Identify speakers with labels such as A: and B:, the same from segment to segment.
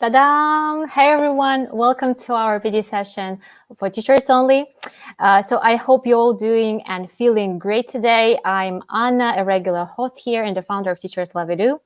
A: Ta-da! Hey everyone, welcome to our video session for teachers only. So I hope you're all doing and feeling great today. I'm Anna, a regular host here and the founder of Teachers Love Edu.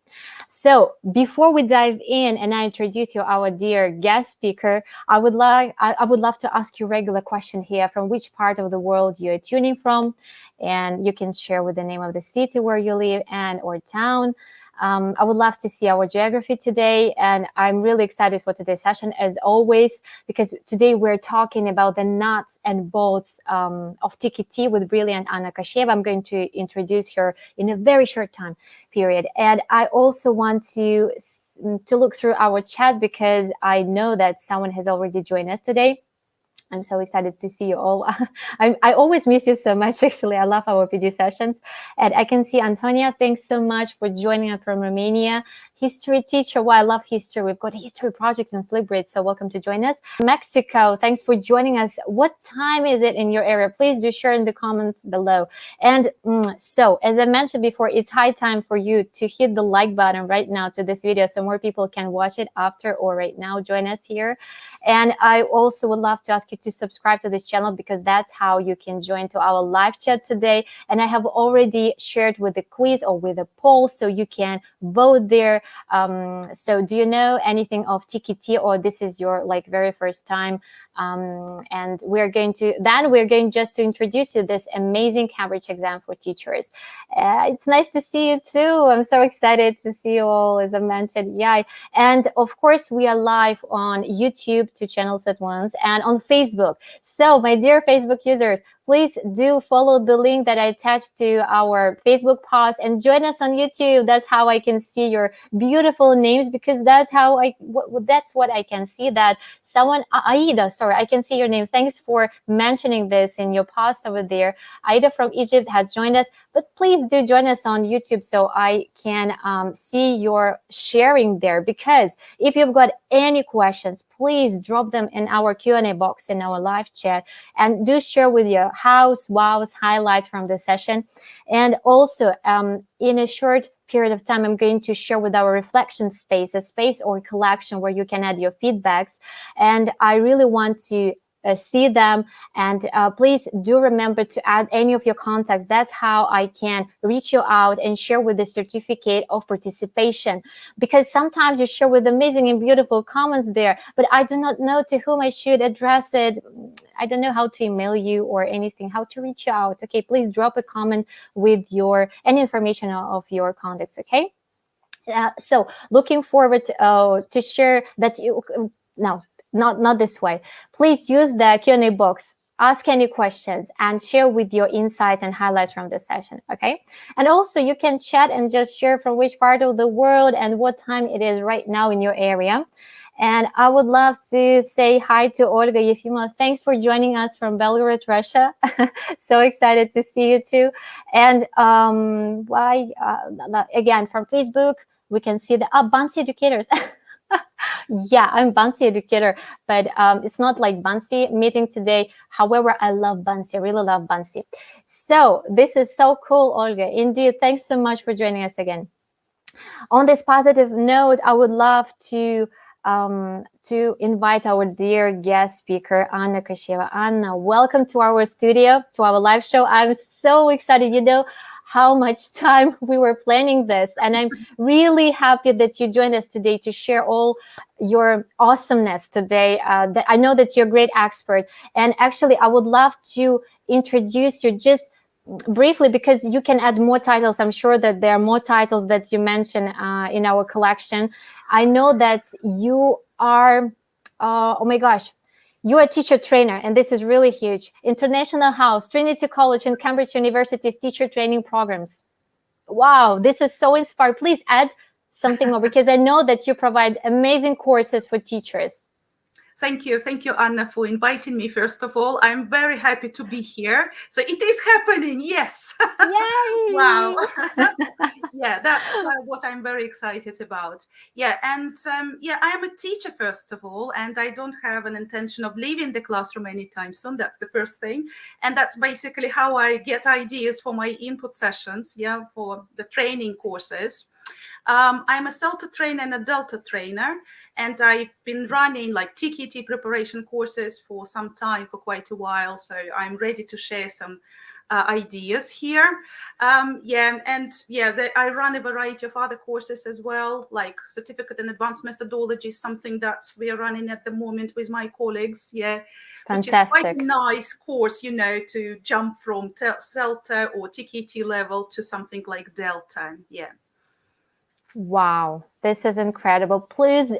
A: So before we dive in and I introduce you our dear guest speaker, I would love to ask you a regular question here: from which part of the world you're tuning from, and you can share with the name of the city where you live and or town. I would love to see our geography today, and I'm really excited for today's session as always, because today we're talking about the nuts and bolts of TKT with brilliant Anna Kashcheeva. I'm going to introduce her in a very short time period, and I also want to look through our chat because I know that someone has already joined us today. I'm so excited to see you all. I always miss you so much, actually. I love our video sessions. And I can see Antonia, thanks so much for joining us from Romania. History teacher, well, I love history. We've got a history project in Flipgrid, so welcome to join us. Mexico, thanks for joining us. What time is it in your area? Please do share in the comments below. And so, as I mentioned before, it's high time for you to hit the like button right now to this video so more people can watch it after or right now. Join us here. And I also would love to ask you to subscribe to this channel, because that's how you can join to our live chat today. And I have already shared with the quiz or with a poll, so you can vote there. So do you know anything of TKT, or this is your very first time? And we're going just to introduce you this amazing Cambridge exam for teachers. It's nice to see you too. I'm so excited to see you all, as I mentioned. Yeah. And of course, we are live on YouTube, 2 channels at once, and on Facebook. So my dear Facebook users, please do follow the link that I attached to our Facebook post and join us on YouTube. That's how I can see your beautiful names, because that's how that's what I can see. That someone, Aida, sorry, I can see your name. Thanks for mentioning this in your post over there. Aida from Egypt has joined us, but please do join us on YouTube so I can see your sharing there, because if you've got any questions, please drop them in our Q&A box in our live chat, and do share with your hows, wows, highlights from the session. And also in a short period of time, I'm going to share with our reflection space, a space or collection where you can add your feedbacks, and I really want to see them. And please do remember to add any of your contacts. That's how I can reach you out and share with the certificate of participation, because sometimes you share with amazing and beautiful comments there, but I do not know to whom I should address it. I don't know how to email you or anything, how to reach you out. Okay, please drop a comment with any information of your contacts. Okay. So looking forward to share that you now. Not this way. Please use the Q&A box. Ask any questions and share with your insights and highlights from the session, okay? And also you can chat and just share from which part of the world and what time it is right now in your area. And I would love to say hi to Olga Yefimova. Thanks for joining us from Belgorod, Russia. So excited to see you too. And again, from Facebook, we can see the Bansi educators. Yeah, I'm Bansi educator, but it's not like Bansi meeting today. However, I love Bansi, I really love Bansi. So this is so cool, Olga. Indeed, thanks so much for joining us again. On this positive note, I would love to invite our dear guest speaker, Anna Kashcheeva. Anna, welcome to our studio, to our live show. I'm so excited. You know how much time we were planning this, and I'm really happy that you joined us today to share all your awesomeness today. I know that you're a great expert, and actually I would love to introduce you just briefly, because you can add more titles. I'm sure that there are more titles that you mentioned in our collection. I know that you are, oh my gosh, you're a teacher trainer, and this is really huge. International House, Trinity College, and Cambridge University's teacher training programs. Wow, this is so inspiring. Please add something more, because I know that you provide amazing courses for teachers.
B: Thank you, Anna, for inviting me. First of all, I'm very happy to be here. So it is happening, yes.
A: Yay!
B: Wow. Yeah, that's what I'm very excited about. Yeah, and yeah, I am a teacher, first of all, and I don't have an intention of leaving the classroom anytime soon. That's the first thing. And that's basically how I get ideas for my input sessions, yeah, for the training courses. I'm a Celta trainer and a Delta trainer, and I've been running like TKT preparation courses for some time, for quite a while. So I'm ready to share some ideas here. I run a variety of other courses as well, like certificate and advanced methodology, something that we are running at the moment with my colleagues. Yeah.
A: Fantastic.
B: Which is quite a nice course, you know, to jump from Celta or TKT level to something like Delta. Yeah.
A: Wow, this is incredible. Please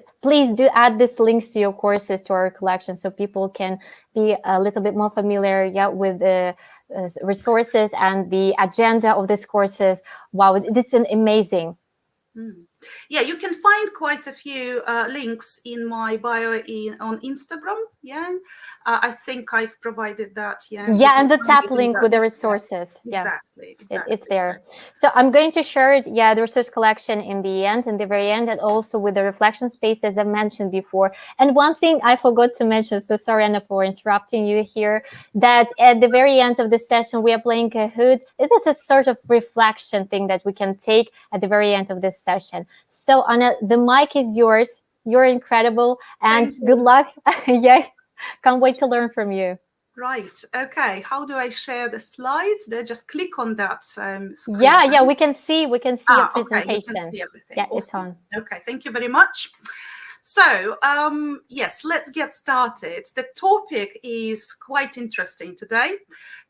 A: do add these links to your courses to our collection so people can be a little bit more familiar with the resources and the agenda of these courses. Wow, this is amazing.
B: Yeah, you can find quite a few links in my bio on Instagram. Yeah, I think I've provided that. Yeah,
A: and the tap link with the resources.
B: Yeah, exactly.
A: It's there. So I'm going to share it. Yeah, the resource collection in the very end, and also with the reflection space, as I mentioned before. And one thing I forgot to mention, so sorry, Anna, for interrupting you here, that at the very end of the session, we are playing Kahoot. It is a sort of reflection thing that we can take at the very end of this session. So Anna, the mic is yours. You're incredible, and good luck. Yeah, can't wait to learn from you.
B: Right. Okay. How do I share the slides? Just click on that screen.
A: Yeah. We can see your presentation.
B: Okay, you can see everything.
A: Yeah,
B: awesome.
A: It's on.
B: Okay. Thank you very much. So, yes, let's get started. The topic is quite interesting today.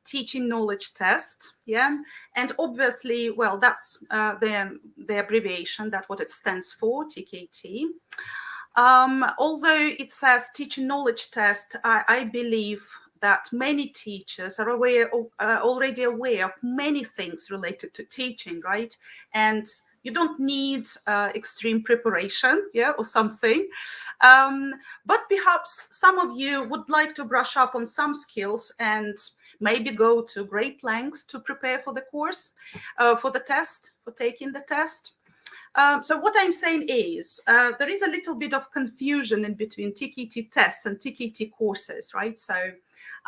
B: Teaching knowledge test. Yeah. And obviously, well, that's the abbreviation, that's what it stands for, TKT. Although it says teaching knowledge test, I believe that many teachers are already aware of many things related to teaching, right? And you don't need extreme preparation, or something. But perhaps some of you would like to brush up on some skills and maybe go to great lengths to prepare for the course, for the test, for taking the test. So what I'm saying is there is a little bit of confusion in between TKT tests and TKT courses, right? So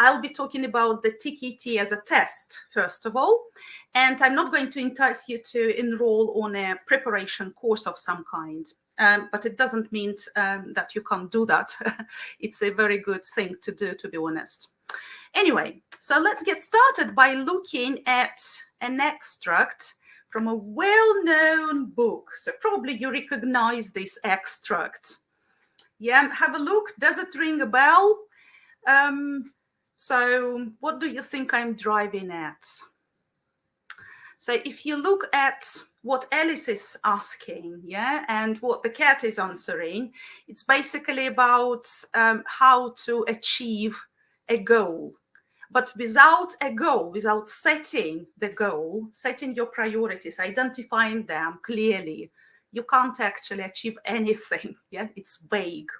B: I'll be talking about the TKT as a test, first of all, and I'm not going to entice you to enroll on a preparation course of some kind. But it doesn't mean that you can't do that. It's a very good thing to do, to be honest. Anyway, so let's get started by looking at an extract from a well-known book. So probably you recognize this extract. Yeah, have a look. Does it ring a bell? So what do you think I'm driving at? So if you look at what Alice is asking, and what the cat is answering, it's basically about how to achieve a goal. But without a goal, without setting the goal, setting your priorities, identifying them clearly, you can't actually achieve anything. Yeah, it's vague.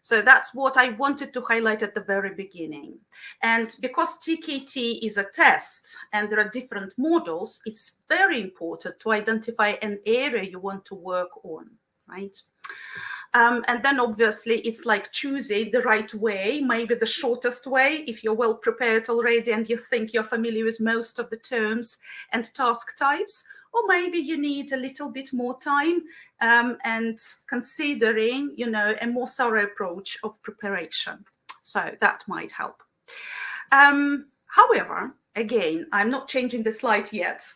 B: So that's what I wanted to highlight at the very beginning. And because TKT is a test and there are different models, it's very important to identify an area you want to work on, right? And then obviously it's like choosing the right way, maybe the shortest way, if you're well prepared already and you think you're familiar with most of the terms and task types, or maybe you need a little bit more time and considering, a more thorough approach of preparation. So that might help. However, again, I'm not changing the slide yet.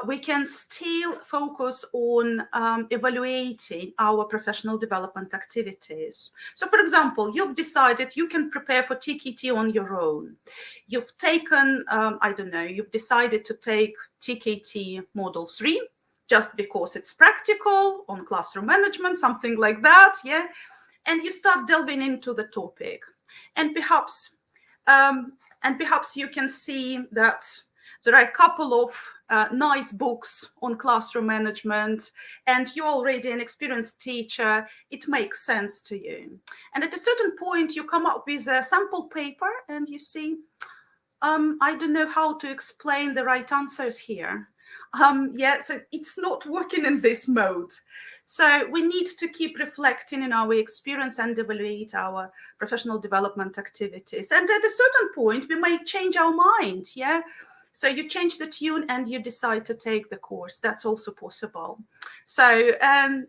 B: We can still focus on evaluating our professional development activities. So, for example, you've decided you can prepare for TKT on your own. You've taken, you've decided to take TKT Model 3 just because it's practical on classroom management, something like that, and you start delving into the topic. And perhaps you can see that there are a couple of nice books on classroom management, and you're already an experienced teacher. It makes sense to you. And at a certain point, you come up with a sample paper and you see, I don't know how to explain the right answers here. So it's not working in this mode. So we need to keep reflecting in our experience and evaluate our professional development activities. And at a certain point, we may change our mind, So you change the tune and you decide to take the course. That's also possible. So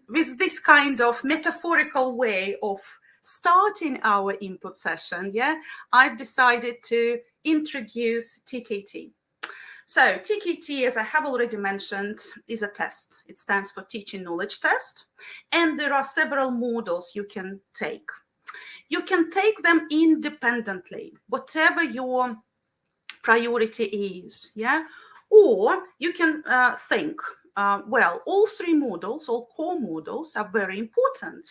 B: with this kind of metaphorical way of starting our input session, I've decided to introduce TKT. So TKT, as I have already mentioned, is a test. It stands for Teaching Knowledge Test. And there are several models you can take. You can take them independently, whatever your priority is, or you can think, well, all three models, all core models are very important,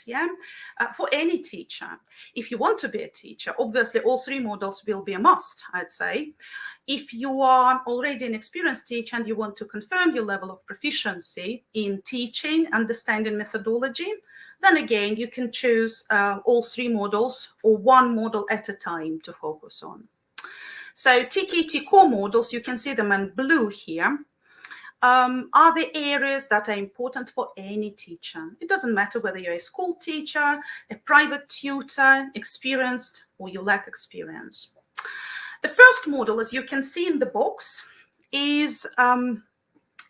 B: for any teacher. If you want to be a teacher, obviously all three models will be a must, I'd say. If you are already an experienced teacher and you want to confirm your level of proficiency in teaching, understanding methodology, then again, you can choose all three models or one model at a time to focus on. So TKT Core Models, you can see them in blue here, are the areas that are important for any teacher. It doesn't matter whether you're a school teacher, a private tutor, experienced, or you lack experience. The first model, as you can see in the box, is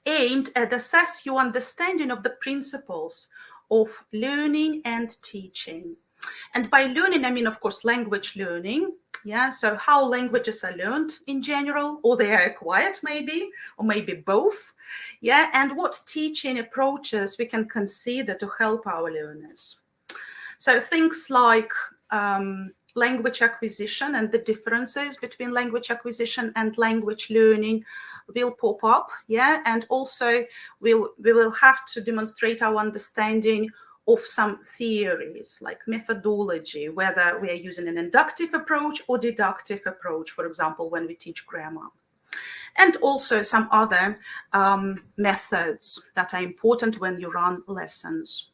B: aimed at assess your understanding of the principles of learning and teaching. And by learning, I mean, of course, language learning. So how languages are learned in general, or they are acquired maybe, or maybe both. And what teaching approaches we can consider to help our learners. So things like language acquisition and the differences between language acquisition and language learning will pop up, and also we will have to demonstrate our understanding of some theories like methodology, whether we are using an inductive approach or deductive approach, for example, when we teach grammar. And also some other methods that are important when you run lessons.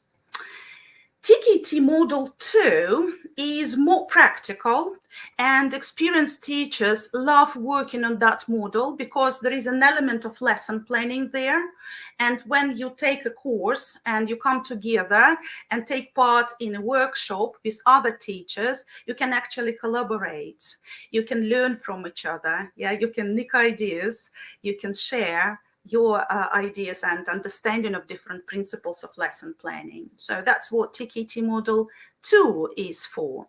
B: TKT Model 2 is more practical, and experienced teachers love working on that model because there is an element of lesson planning there. And when you take a course and you come together and take part in a workshop with other teachers, you can actually collaborate. You can learn from each other. You can nick ideas, you can share your ideas and understanding of different principles of lesson planning. So that's what TKT Model 2 is for.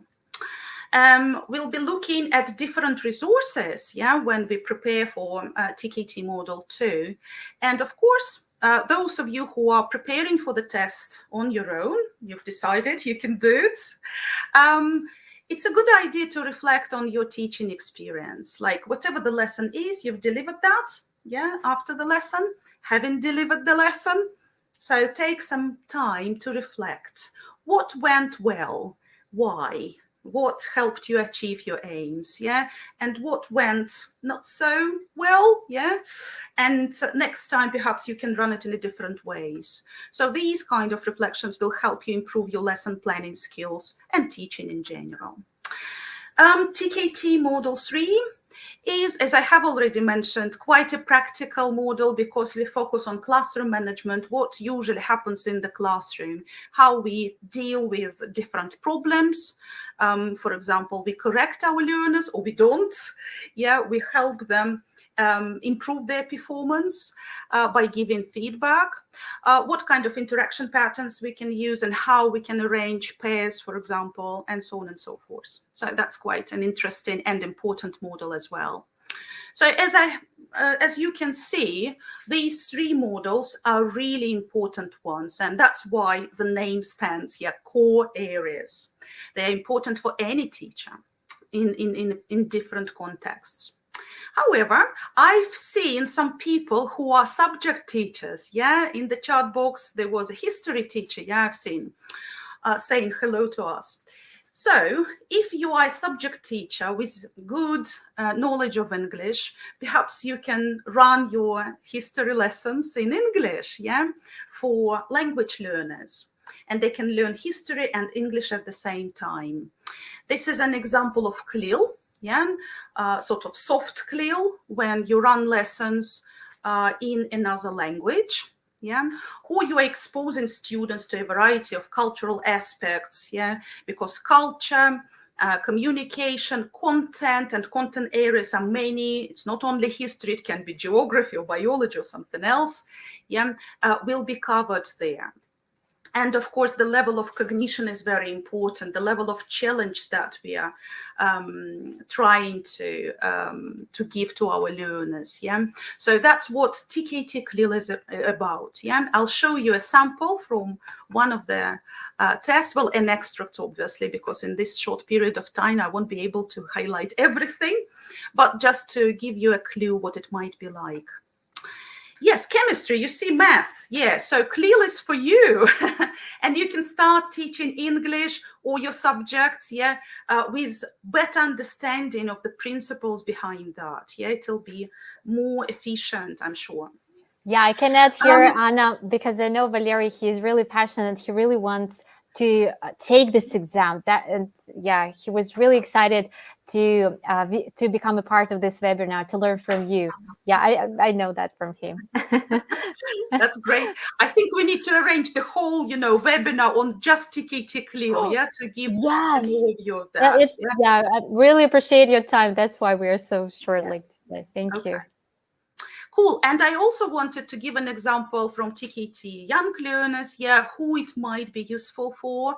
B: We'll be looking at different resources, when we prepare for TKT Model 2. And of course, those of you who are preparing for the test on your own, you've decided you can do it. It's a good idea to reflect on your teaching experience. Like whatever the lesson is, you've delivered that, after the lesson, having delivered the lesson. So take some time to reflect. What went well? Why? What helped you achieve your aims? And what went not so well? And next time, perhaps you can run it in a different ways. So these kind of reflections will help you improve your lesson planning skills and teaching in general. TKT Model 3 is, as I have already mentioned, quite a practical model because we focus on classroom management, what usually happens in the classroom, how we deal with different problems. For example, we correct our learners or we don't. We help them improve their performance by giving feedback, what kind of interaction patterns we can use and how we can arrange pairs, for example, and so on and so forth. So that's quite an interesting and important model as well. So as you can see, these three models are really important ones, and that's why the name stands here, core areas. They're important for any teacher in different contexts. However, I've seen some people who are subject teachers. In the chat box, there was a history teacher, I've seen, saying hello to us. So if you are a subject teacher with good knowledge of English, perhaps you can run your history lessons in English, for language learners. And they can learn history and English at the same time. This is an example of CLIL. Sort of soft CLIL, when you run lessons in another language, or you are exposing students to a variety of cultural aspects, because culture communication, content, and content areas are many. It's not only history, it can be geography or biology or something else, will be covered there. And of course, the level of cognition is very important, the level of challenge that we are trying to give to our learners. So that's what TKT Clear is about. I'll show you a sample from one of the tests, well, an extract, obviously, because in this short period of time, I won't be able to highlight everything, but just to give you a clue what it might be like. Yes, chemistry, you see math. Yeah, so Clear is for you. And you can start teaching English or your subjects, with better understanding of the principles behind that. It'll be more efficient, I'm sure.
A: Yeah, I can add here, Anna, because I know Valery, he's really passionate. He really wants to take this exam. He was really excited to become a part of this webinar, to learn from you. Yeah, I know that from him.
B: That's great. I think we need to arrange the whole, webinar on just TKT Clear, to give an overview of that.
A: I really appreciate your time. That's why we are so short like today. Thank you.
B: Cool. And I also wanted to give an example from TKT Young Learners, who it might be useful for.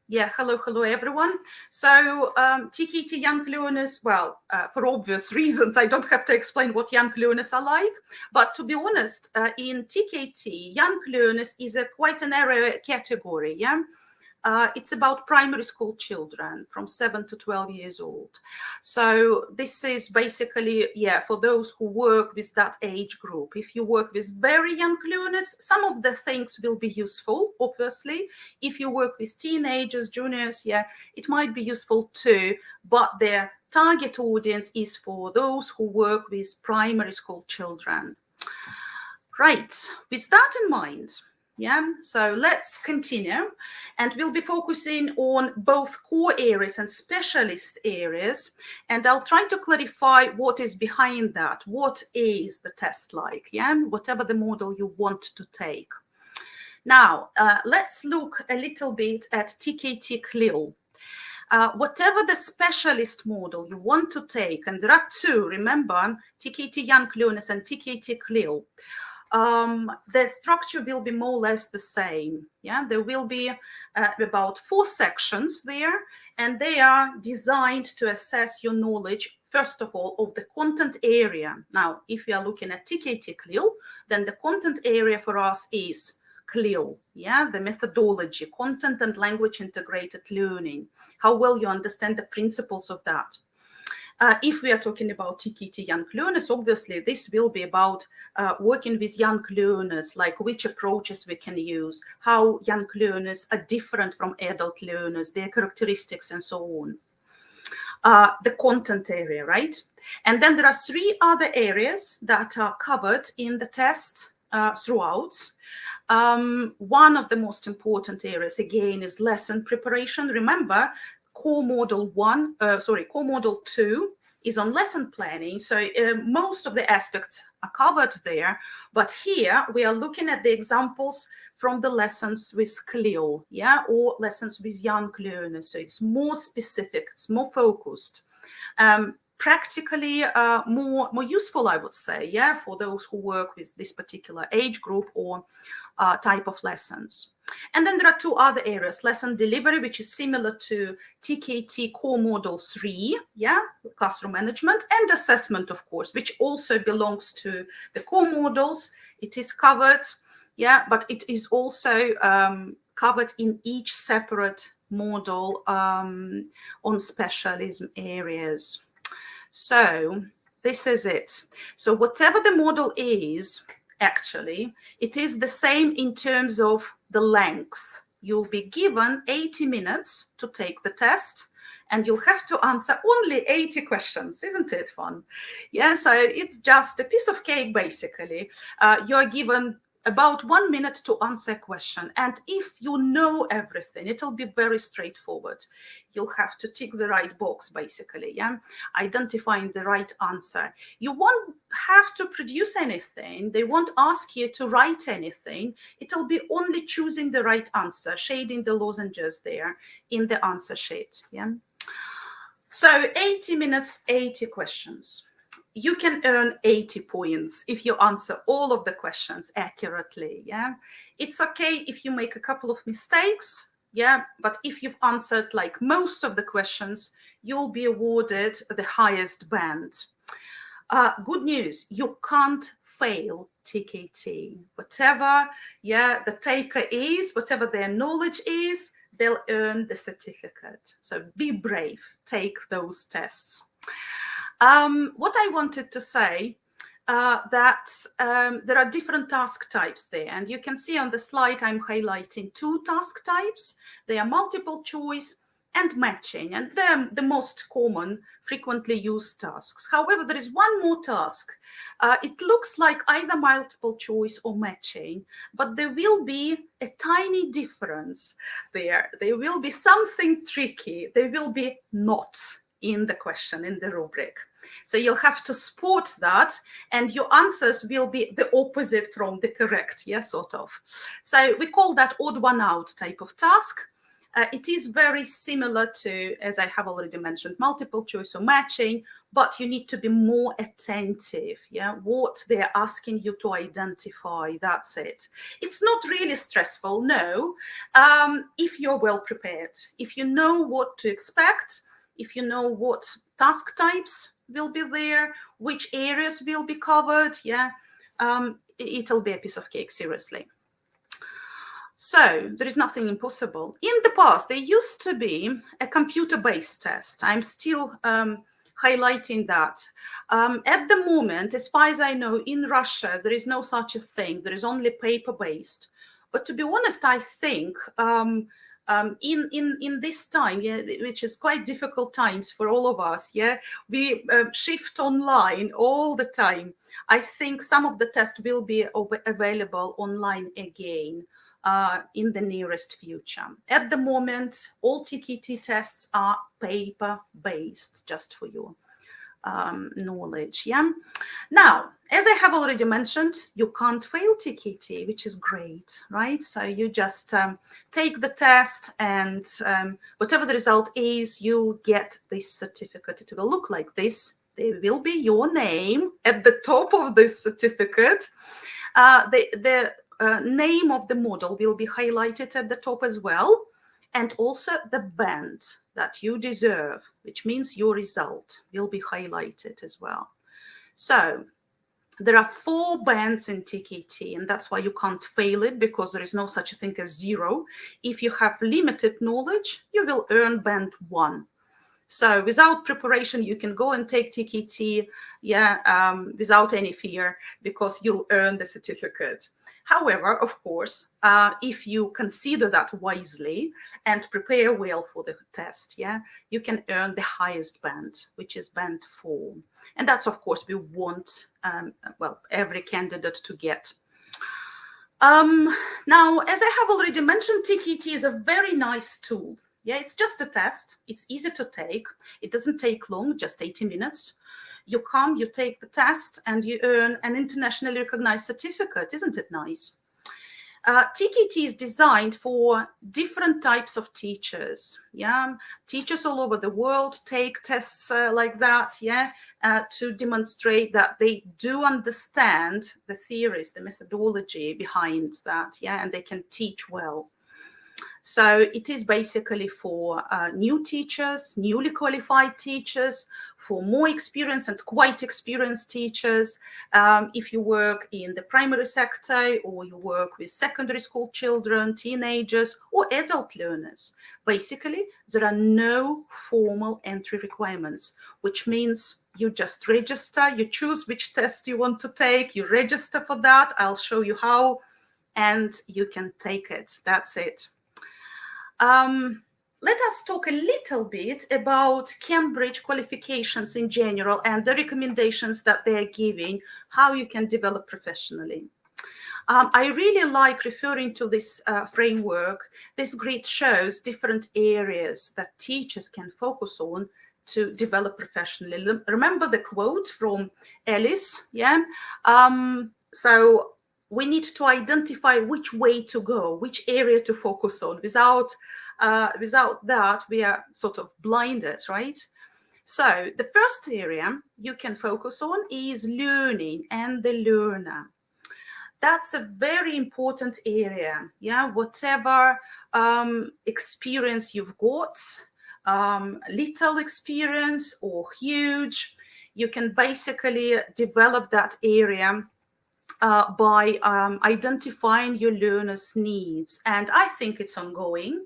B: Hello, everyone. So TKT Young Learners, well, for obvious reasons, I don't have to explain what young learners are like. But to be honest, in TKT, young learners is quite an area category, It's about primary school children from 7 to 12 years old. So this is basically, for those who work with that age group. If you work with very young learners, some of the things will be useful, obviously. If you work with teenagers, juniors, it might be useful too, but their target audience is for those who work with primary school children. Right, with that in mind, so let's continue, and we'll be focusing on both core areas and specialist areas, and I'll try to clarify what is behind that. What is the test like, whatever the model you want to take. Now, let's look a little bit at TKT Clear. Whatever the specialist model you want to take, and there are two, remember, TKT Young Learners and TKT Clear. The structure will be more or less the same. There will be about 4 sections there, and they are designed to assess your knowledge, first of all, of the content area. Now, if you are looking at TKT Clear, then the content area for us is Clear, the methodology, content and language integrated learning, how well you understand the principles of that. If we are talking about TKT Young Learners, obviously this will be about working with young learners, like which approaches we can use, how young learners are different from adult learners, their characteristics and so on. The content area, right? And then there are 3 other areas that are covered in the test throughout. One of the most important areas, again, is lesson preparation. Remember, Core Model 2 is on lesson planning. So most of the aspects are covered there. But here we are looking at the examples from the lessons with Clear, or lessons with young learners. So it's more specific, it's more focused. Practically more useful, I would say, for those who work with this particular age group or type of lessons. And then there are 2 other areas, lesson delivery, which is similar to TKT Core Model 3, classroom management, and assessment, of course, which also belongs to the core models. It is covered, but it is also covered in each separate model on specialism areas. So this is it. So whatever the model is, actually, it is the same in terms of the length. You'll be given 80 minutes to take the test, and you'll have to answer only 80 questions. Isn't it fun? So it's just a piece of cake, basically. You're given about 1 minute to answer a question. And if you know everything, it'll be very straightforward. You'll have to tick the right box, basically, identifying the right answer. You won't have to produce anything. They won't ask you to write anything. It'll be only choosing the right answer, shading the lozenges there in the answer sheet. So 80 minutes, 80 questions. You can earn 80 points if you answer all of the questions accurately. Yeah, it's okay if you make a couple of mistakes. Yeah, but if you've answered like most of the questions, you'll be awarded the highest band. Good news, you can't fail TKT. Whatever, yeah, the taker is, whatever their knowledge is, they'll earn the certificate. So be brave, take those tests. What I wanted to say, that there are different task types there. And you can see on the slide, I'm highlighting 2 task types. They are multiple choice and matching, and they're the most common, frequently used tasks. However, there is one more task. It looks like either multiple choice or matching, but there will be a tiny difference there. There will be something tricky. There will be not in the question, in the rubric. So you'll have to spot that, and your answers will be the opposite from the correct, yeah, sort of. So we call that odd one out type of task. It is very similar to, as I have already mentioned, multiple choice or matching, but you need to be more attentive, yeah, what they're asking you to identify, that's it. It's not really stressful, no, if you're well prepared, if you know what to expect, if you know what task types will be there, which areas will be covered, yeah, it'll be a piece of cake, seriously. So there is nothing impossible. In the past, there used to be a computer-based test. I'm still highlighting that. At the moment, as far as I know, in Russia, there is no such a thing. There is only paper-based. But to be honest, I think in this time, yeah, which is quite difficult times for all of us, yeah, we shift online all the time. I think some of the tests will be available online again. In the nearest future. At the moment, all TKT tests are paper-based, just for your knowledge. Yeah. Now, as I have already mentioned, you can't fail TKT, which is great, right? So you just take the test, and whatever the result is, you'll get this certificate. It will look like this. There will be your name at the top of this certificate. The name of the model will be highlighted at the top as well, and also the band that you deserve, which means your result will be highlighted as well. So there are 4 bands in TKT, and that's why you can't fail it, because there is no such a thing as 0. If you have limited knowledge, you will earn band 1. So without preparation, you can go and take TKT, yeah, without any fear, because you'll earn the certificate. However, of course, if you consider that wisely and prepare well for the test, yeah, you can earn the highest band, which is band 4. And that's, of course, we want, well, every candidate to get. Now, as I have already mentioned, TKT is a very nice tool. Yeah, it's just a test. It's easy to take. It doesn't take long, just 80 minutes. You come, you take the test, and you earn an internationally recognized certificate. Isn't it nice? TKT is designed for different types of teachers. Yeah, teachers all over the world take tests like that. Yeah, to demonstrate that they do understand the theories, the methodology behind that. Yeah, and they can teach well. So it is basically for new teachers, newly qualified teachers, for more experienced and quite experienced teachers. If you work in the primary sector, or you work with secondary school children, teenagers, or adult learners. Basically, there are no formal entry requirements, which means you just register, you choose which test you want to take, you register for that. I'll show you how, and you can take it. That's it. Let us talk a little bit about Cambridge qualifications in general and the recommendations that they're giving, how you can develop professionally. I really like referring to this framework. This grid shows different areas that teachers can focus on to develop professionally. Remember the quote from Alice, yeah? So we need to identify which way to go, which area to focus on. Without that, we are sort of blinded, right? So the first area you can focus on is learning and the learner. That's a very important area. Yeah, whatever experience you've got, little experience or huge, you can basically develop that area by identifying your learners' needs. And I think it's ongoing.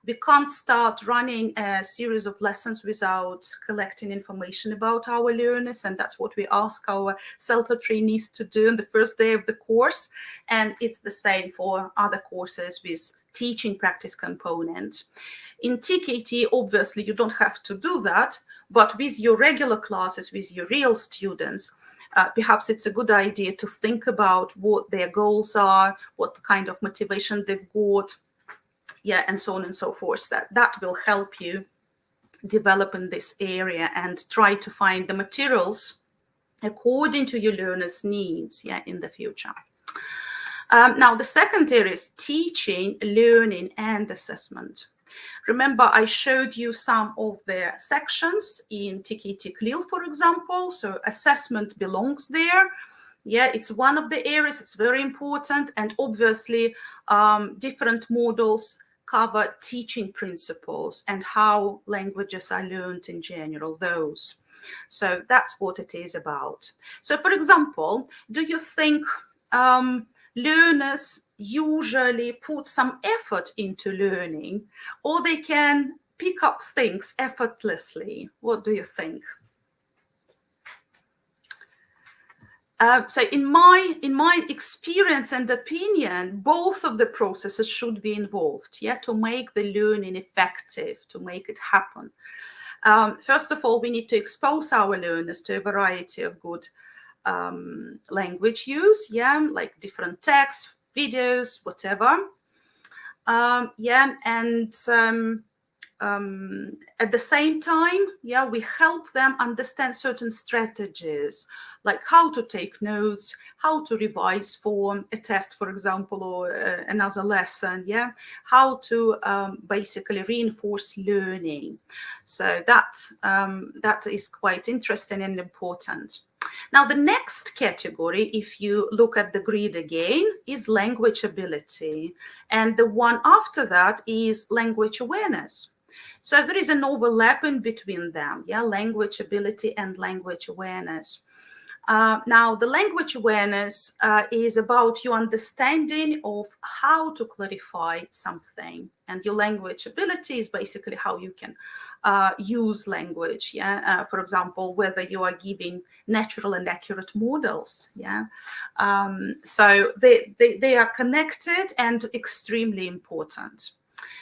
B: We can't start running a series of lessons without collecting information about our learners, and that's what we ask our CELPA trainees to do on the first day of the course. And it's the same for other courses with teaching practice component. In TKT, obviously, you don't have to do that, but with your regular classes, with your real students, perhaps it's a good idea to think about what their goals are, what kind of motivation they've got, yeah, and so on and so forth. That will help you develop in this area and try to find the materials according to your learners' needs, yeah, in the future. Now, the second area is teaching, learning, and assessment. Remember, I showed you some of the sections in TKT Clear, for example. So assessment belongs there. Yeah, it's one of the areas. It's very important. And obviously, different models cover teaching principles and how languages are learned in general, those. So that's what it is about. So, for example, do you think learners usually put some effort into learning, or they can pick up things effortlessly? What do you think? So in my experience and opinion, both of the processes should be involved, yeah, to make the learning effective, to make it happen. First of all, we need to expose our learners to a variety of good language use, yeah, like different texts, videos, whatever. Yeah, and at the same time, yeah, we help them understand certain strategies, like how to take notes, how to revise for a test, for example, or another lesson, yeah, how to basically reinforce learning. So that is quite interesting and important. Now, the next category, if you look at the grid again, is language ability. And the one after that is language awareness. So there is an overlap in between them, yeah, language ability and language awareness. Now, the language awareness is about your understanding of how to clarify something. And your language ability is basically how you can use language, yeah. For example, whether you are giving natural and accurate models, yeah. So they are connected and extremely important.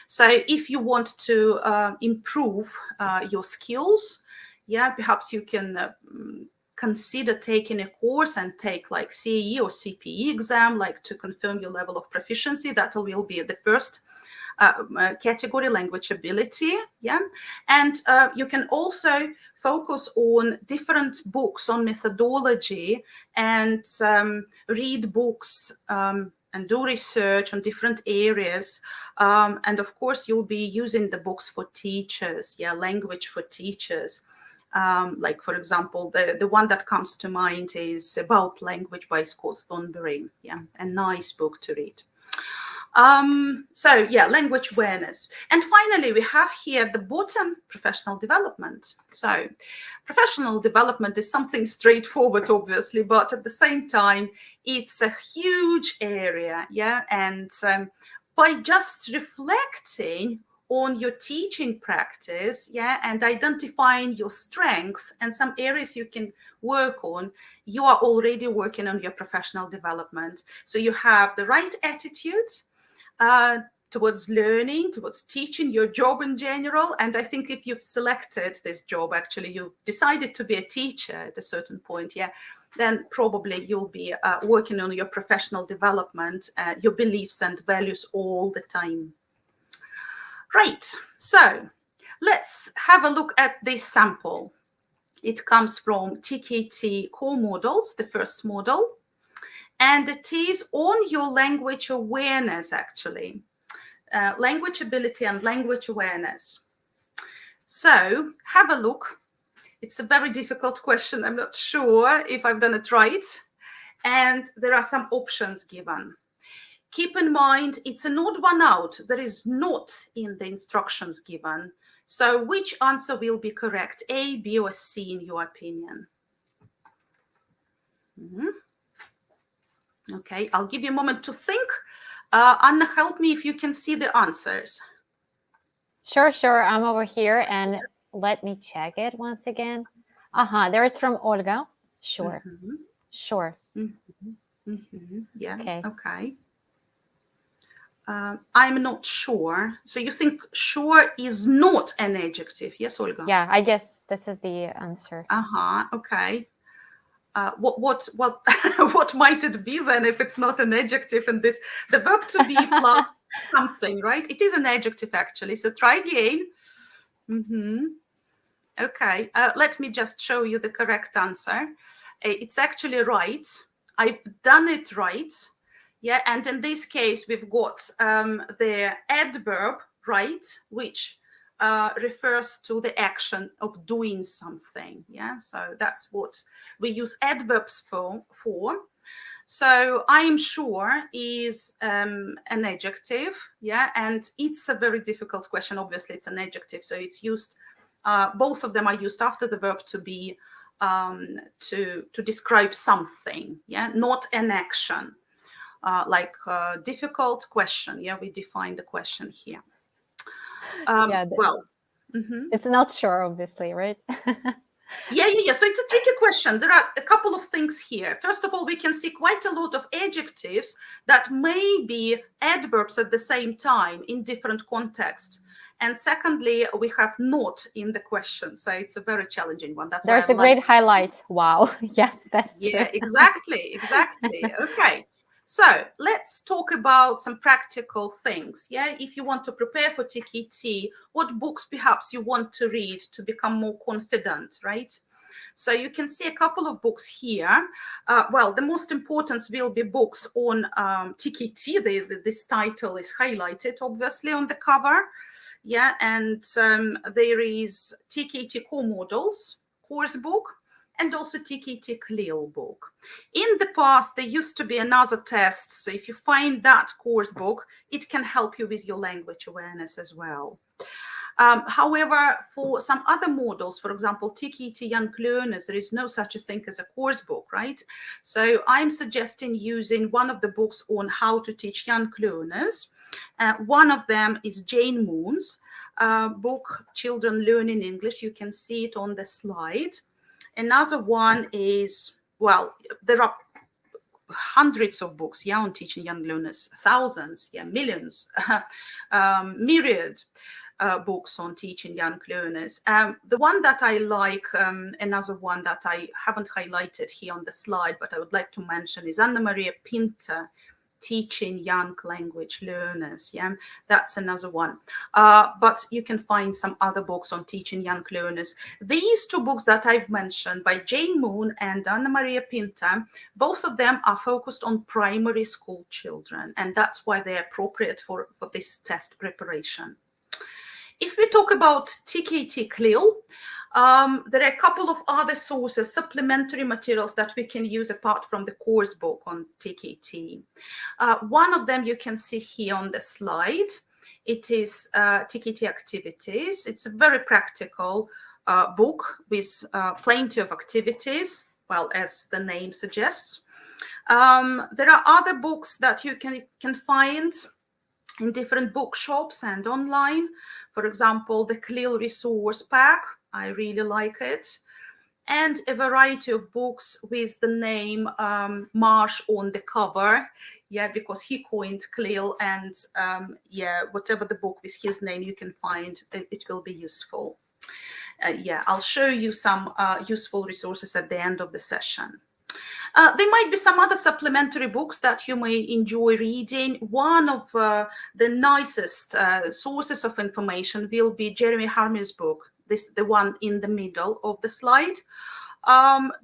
B: So if you want to improve your skills, yeah, perhaps you can consider taking a course and take like CAE or CPE exam, like to confirm your level of proficiency. That will be the first category, language ability, yeah. And you can also focus on different books on methodology and read books and do research on different areas. And of course, you'll be using the books for teachers, yeah, language for teachers. Like, for example, the one that comes to mind is About Language by Scott Thornberry. Yeah, a nice book to read. So yeah, language awareness. And finally, we have here at the bottom, professional development. So professional development is something straightforward, obviously, but at the same time, it's a huge area, yeah? And by just reflecting on your teaching practice, yeah, and identifying your strengths and some areas you can work on, you are already working on your professional development. So you have the right attitude towards learning, towards teaching, your job in general. And I think if you've selected this job, actually, you've decided to be a teacher at a certain point, yeah, then probably you'll be working on your professional development, your beliefs and values all the time. Right, so let's have a look at this sample. It comes from TKT Core Models, the first model, and it is on your language awareness, actually. Language ability and language awareness. So have a look It's a very difficult question. I'm not sure if I've done it right. And there are some options given. Keep in mind, it's an odd one out. There is not in the instructions given. So which answer will be correct? A, B, or C in your opinion? Okay, I'll give you a moment to think. Anna, help me if you can see the answers.
A: Sure. I'm over here, and let me check it once again. There is from Olga. Sure.
B: Yeah,
A: Okay.
B: I'm not sure. So you think sure is not an adjective? Yes, Olga?
A: Yeah, I guess this is the answer.
B: Okay. What might it be then if it's not an adjective in this? The verb to be plus something, right? It is an adjective actually. So try again. Okay, let me just show you the correct answer. It's actually right. I've done it right. Yeah, and in this case, we've got the adverb, right, which refers to the action of doing something. Yeah, so that's what we use adverbs for. So I'm sure is an adjective. Yeah, and it's a very difficult question. Obviously, it's an adjective, so it's used. Both of them are used after the verb to be to describe something. Yeah, not an action. Like difficult question. Yeah, we define the question here.
A: It's not sure, obviously, right?
B: Yeah. So it's a tricky question. There are a couple of things here. First of all, we can see quite a lot of adjectives that may be adverbs at the same time in different contexts. And secondly, we have not in the question. So it's a very challenging one. That's
A: There's a great highlight. Wow. Yeah, that's true.
B: Yeah, exactly. Okay. So let's talk about some practical things. Yeah, if you want to prepare for TKT, what books perhaps you want to read to become more confident, right? So you can see a couple of books here. Well, the most important will be books on TKT. This title is highlighted, obviously, on the cover. Yeah, and there is TKT Core Models course book, and also TKT Clear book. In the past, there used to be another test. So if you find that course book, it can help you with your language awareness as well. However, for some other models, for example, TKT Young Learners, there is no such a thing as a course book, right? So I'm suggesting using one of the books on how to teach young learners. One of them is Jane Moon's book, Children Learning English. You can see it on the slide. Another one is, well, there are hundreds of books, yeah, on teaching young learners, thousands, yeah, millions, myriad books on teaching young learners. The one that I like, another one that I haven't highlighted here on the slide, but I would like to mention is Anna Maria Pinter, Teaching Young Language Learners. Yeah, that's another one. But you can find some other books on teaching young learners. These two books that I've mentioned by Jane Moon and Anna Maria Pinter, both of them are focused on primary school children, and that's why they're appropriate for this test preparation. If we talk about TKT Clear, there are a couple of other sources, supplementary materials that we can use apart from the course book on TKT. One of them you can see here on the slide. It is TKT Activities. It's a very practical book with plenty of activities, well, as the name suggests. There are other books that you can find in different bookshops and online. For example, the Clear Resource Pack, I really like it. And a variety of books with the name Marsh on the cover. Yeah, because he coined Clear, and yeah, whatever the book with his name you can find, it will be useful. Yeah, I'll show you some useful resources at the end of the session. There might be some other supplementary books that you may enjoy reading. One of the nicest sources of information will be Jeremy Harmy's book, the one in the middle of the slide,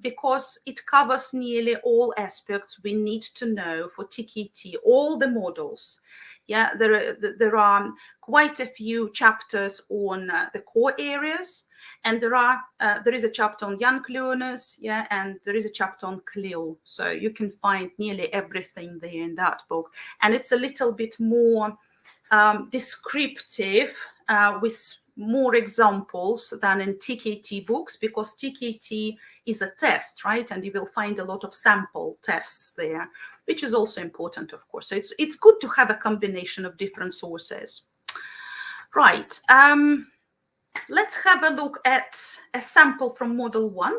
B: because it covers nearly all aspects we need to know for TKT, all the models. Yeah, there are quite a few chapters on the core areas, and there is a chapter on young learners, yeah, and there is a chapter on CLIL. So you can find nearly everything there in that book, and it's a little bit more descriptive with more examples than in TKT books, because TKT is a test, right? And you will find a lot of sample tests there, which is also important, of course. So it's good to have a combination of different sources. Right. Let's have a look at a sample from Model 1,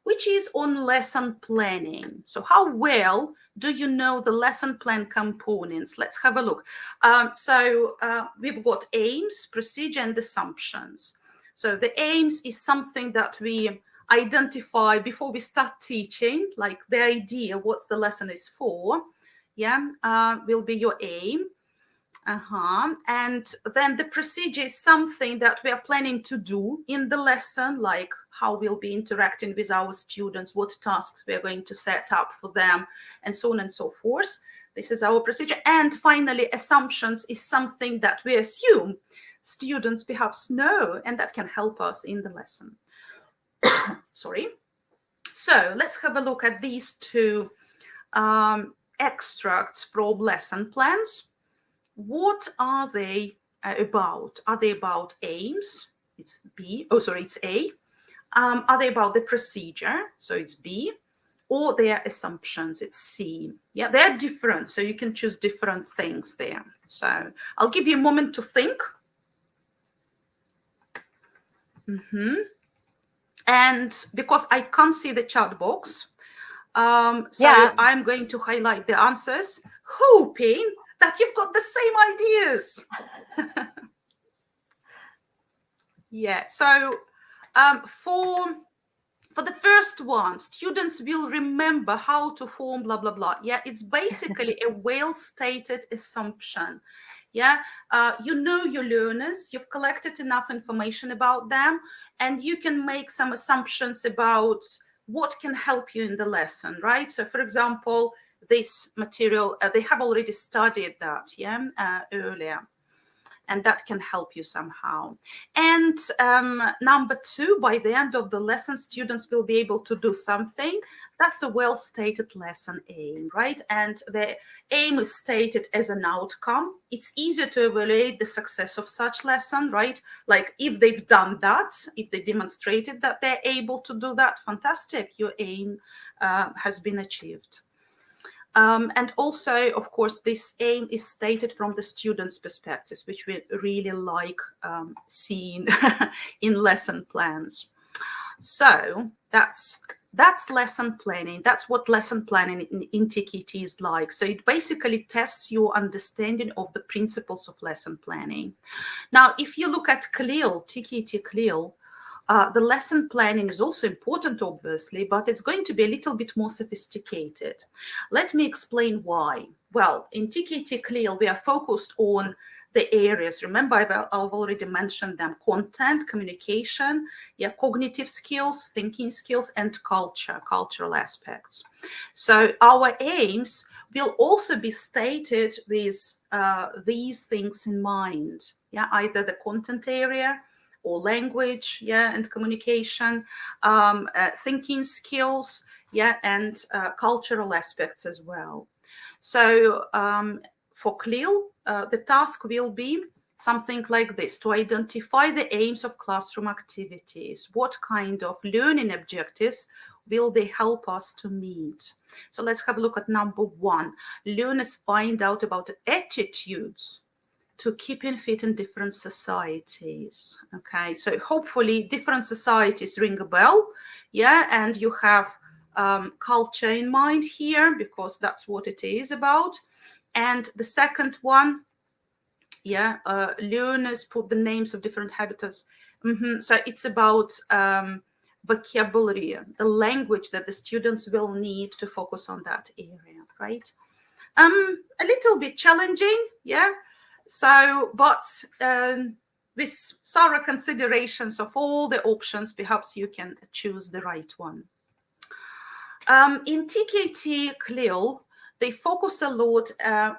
B: which is on lesson planning. So how well do you know the lesson plan components? Let's have a look. We've got aims, procedure, and assumptions. So the aims is something that we identify before we start teaching, like the idea, what the lesson is for, yeah, will be your aim. And then the procedure is something that we are planning to do in the lesson, like how we'll be interacting with our students, what tasks we are going to set up for them, and so on and so forth. This is our procedure. And finally, assumptions is something that we assume students perhaps know, and that can help us in the lesson. Sorry. So let's have a look at these two extracts from lesson plans. What are they about? Are they about aims? It's B. Oh, sorry, it's A. Are they about the procedure? So it's B. Or their assumptions? It's C. Yeah, they're different, so you can choose different things there. So I'll give you a moment to think. And because I can't see the chat box, I'm going to highlight the answers, hoping that you've got the same ideas. Yeah, so for the first one, students will remember how to form blah, blah, blah. Yeah, it's basically a well-stated assumption. Yeah, you know your learners, you've collected enough information about them, and you can make some assumptions about what can help you in the lesson, right? So, for example, this material, they have already studied that, yeah, earlier. And that can help you somehow. And number two, by the end of the lesson, students will be able to do something. That's a well-stated lesson aim, right? And the aim is stated as an outcome. It's easier to evaluate the success of such lesson, right? Like if they've done that, if they demonstrated that they're able to do that, fantastic, your aim has been achieved. And also, of course, this aim is stated from the students' perspectives, which we really like seeing in lesson plans. So that's lesson planning. That's what lesson planning in TKT is like. So it basically tests your understanding of the principles of lesson planning. Now, if you look at CLIL, TKT Clear, the lesson planning is also important, obviously, but it's going to be a little bit more sophisticated. Let me explain why. Well, in TKT Clear, we are focused on the areas. Remember, I've already mentioned them: content, communication, yeah, cognitive skills, thinking skills, and cultural aspects. So our aims will also be stated with these things in mind. Yeah, either the content area, or language, yeah, and communication, thinking skills, yeah, and cultural aspects as well. So for CLIL, the task will be something like this: to identify the aims of classroom activities. What kind of learning objectives will they help us to meet? So let's have a look at number one. Learners find out about attitudes to keeping fit in different societies. Okay, so hopefully different societies ring a bell, yeah, and you have culture in mind here, because that's what it is about. And the second one, yeah, learners put the names of different habitats. So it's about vocabulary, the language that the students will need to focus on that area, right? A little bit challenging, yeah. So, but with thorough considerations of all the options, perhaps you can choose the right one. In TKT Clear, they focus a lot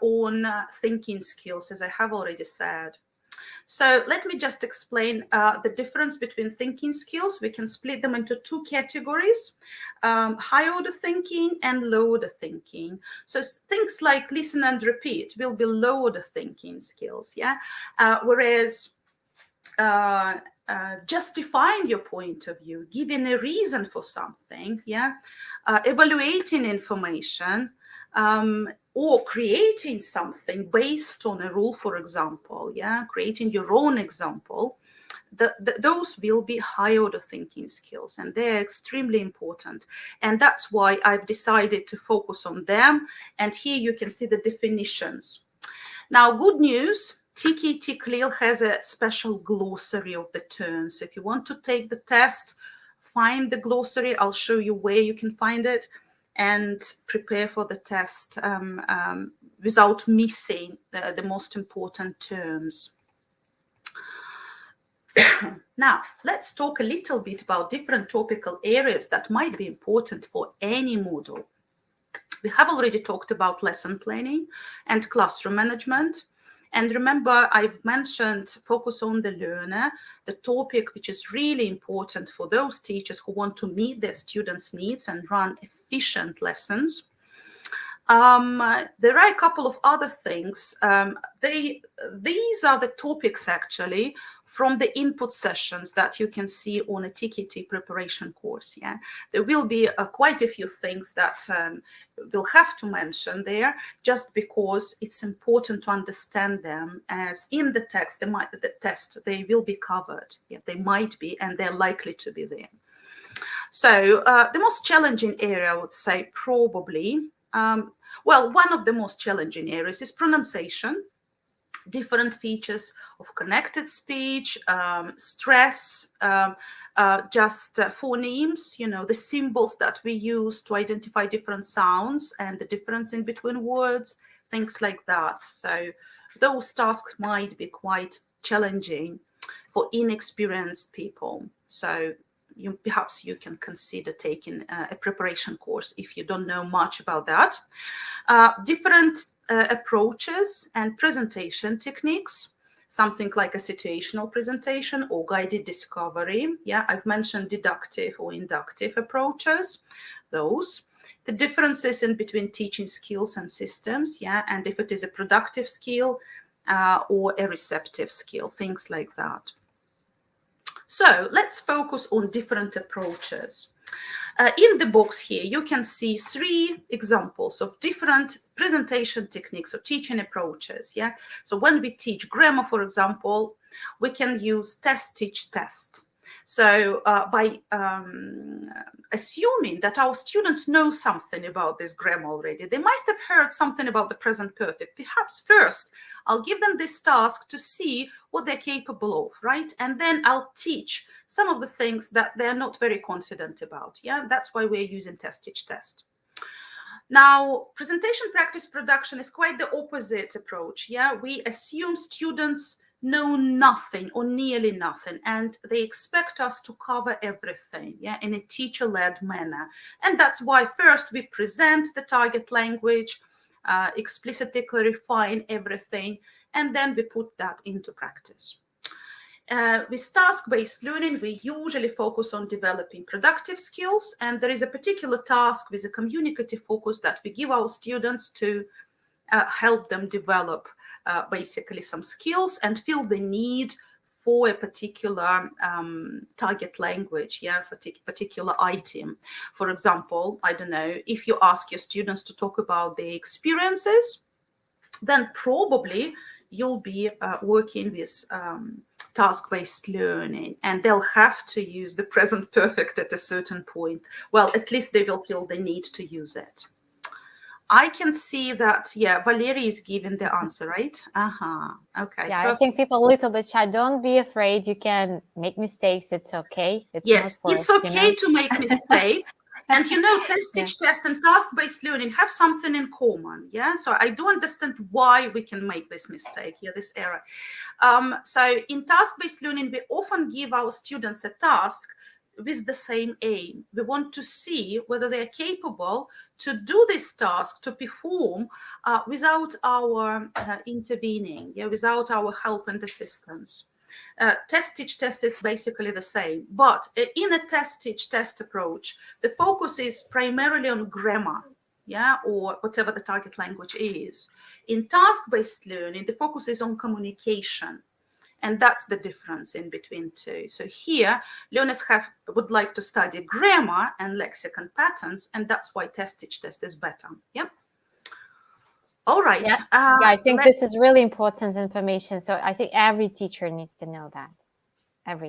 B: on thinking skills, as I have already said. So let me just explain the difference between thinking skills. We can split them into two categories, high order thinking and low order thinking. So things like listen and repeat will be low order thinking skills, yeah? Whereas justifying your point of view, giving a reason for something, yeah, evaluating information, or creating something based on a rule, for example, yeah, creating your own example, those will be high order thinking skills, and they're extremely important. And that's why I've decided to focus on them. And here you can see the definitions. Now, good news, TKT Clear has a special glossary of the terms. If you want to take the test, find the glossary. I'll show you where you can find it, and prepare for the test without missing the most important terms. Now, let's talk a little bit about different topical areas that might be important for any module. We have already talked about lesson planning and classroom management. And remember, I've mentioned focus on the learner, the topic which is really important for those teachers who want to meet their students' needs and run efficient lessons. There are a couple of other things. These are the topics actually from the input sessions that you can see on a TKT preparation course. Yeah, there will be quite a few things that we'll have to mention there, just because it's important to understand them, as in the text, they will be covered. Yeah, they might be, and they're likely to be there. So the most challenging area, I would say, probably, well, one of the most challenging areas is pronunciation. Different features of connected speech, stress, just phonemes, you know, the symbols that we use to identify different sounds and the difference in between words, things like that. So those tasks might be quite challenging for inexperienced people. So perhaps you can consider taking a preparation course if you don't know much about that. Different approaches and presentation techniques, something like a situational presentation or guided discovery. Yeah, I've mentioned deductive or inductive approaches, those. The differences in between teaching skills and systems, yeah, and if it is a productive skill or a receptive skill, things like that. So let's focus on different approaches. In the box here, you can see 3 examples of different presentation techniques or teaching approaches. Yeah. So when we teach grammar, for example, we can use test, teach, test. So by assuming that our students know something about this grammar already, they must have heard something about the present perfect. Perhaps first, I'll give them this task to see what they're capable of, right? And then I'll teach some of the things that they're not very confident about. Yeah, that's why we're using test, teach, test. Now, presentation, practice, production is quite the opposite approach. Yeah, we assume students know nothing or nearly nothing, and they expect us to cover everything, yeah, in a teacher-led manner. And that's why first we present the target language, explicitly clarifying everything, and then we put that into practice. With task-based learning, we usually focus on developing productive skills, and there is a particular task with a communicative focus that we give our students to help them develop basically some skills and feel the need for a particular target language, yeah, for particular item. For example, I don't know, if you ask your students to talk about their experiences, then probably you'll be working with task-based learning, and they'll have to use the present perfect at a certain point. Well, at least they will feel the need to use it. I can see that, yeah, Valerie is giving the answer, right? Okay.
A: Yeah, perfect. I think people a little bit shy. Don't be afraid. You can make mistakes. It's okay.
B: Yes, it's okay to make mistakes. And test, teach, test, and task-based learning have something in common. Yeah, so I do understand why we can make this mistake here, this error. So in task-based learning, we often give our students a task with the same aim. We want to see whether they are capable to do this task, to perform without our intervening, without our help and assistance. Test, teach, test is basically the same, but in a test, teach, test approach, the focus is primarily on grammar, or whatever the target language is. In task-based learning, the focus is on communication, and that's the difference in between two. So here, learners would like to study grammar and lexicon patterns, and that's why test, teach, test is better. All right.
A: Yeah, I think this is really important information. So I think every teacher needs to know that.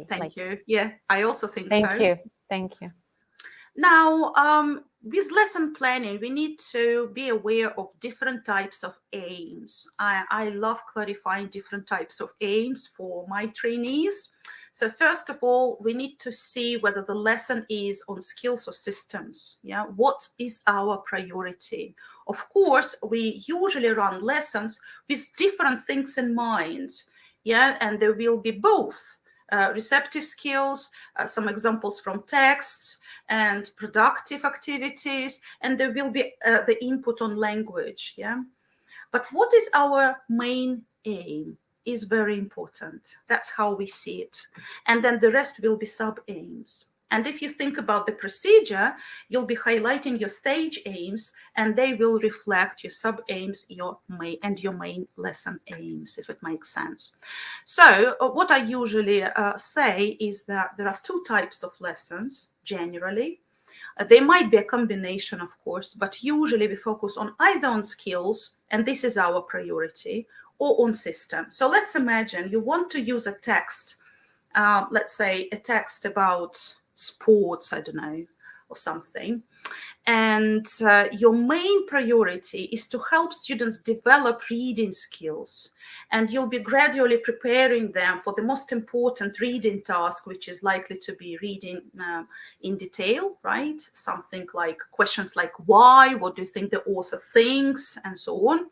B: Thank you. Yeah, I also think so.
A: Thank you. Thank you.
B: Now, with lesson planning, we need to be aware of different types of aims. I love clarifying different types of aims for my trainees. So first of all, we need to see whether the lesson is on skills or systems. What is our priority? Of course, we usually run lessons with different things in mind. And there will be both receptive skills, some examples from texts, and productive activities, and there will be the input on language. But what is our main aim is very important. That's how we see it. And then the rest will be sub-aims. And if you think about the procedure, you'll be highlighting your stage aims, and they will reflect your sub-aims and your main lesson aims, if it makes sense. So what I usually say is that there are two types of lessons, generally. They might be a combination, of course, but usually we focus on either on skills, and this is our priority, or on system. So let's imagine you want to use a text, let's say a text about sports, I don't know, or something. And your main priority is to help students develop reading skills. And you'll be gradually preparing them for the most important reading task, which is likely to be reading in detail, right? Something like questions like why, what do you think the author thinks, and so on.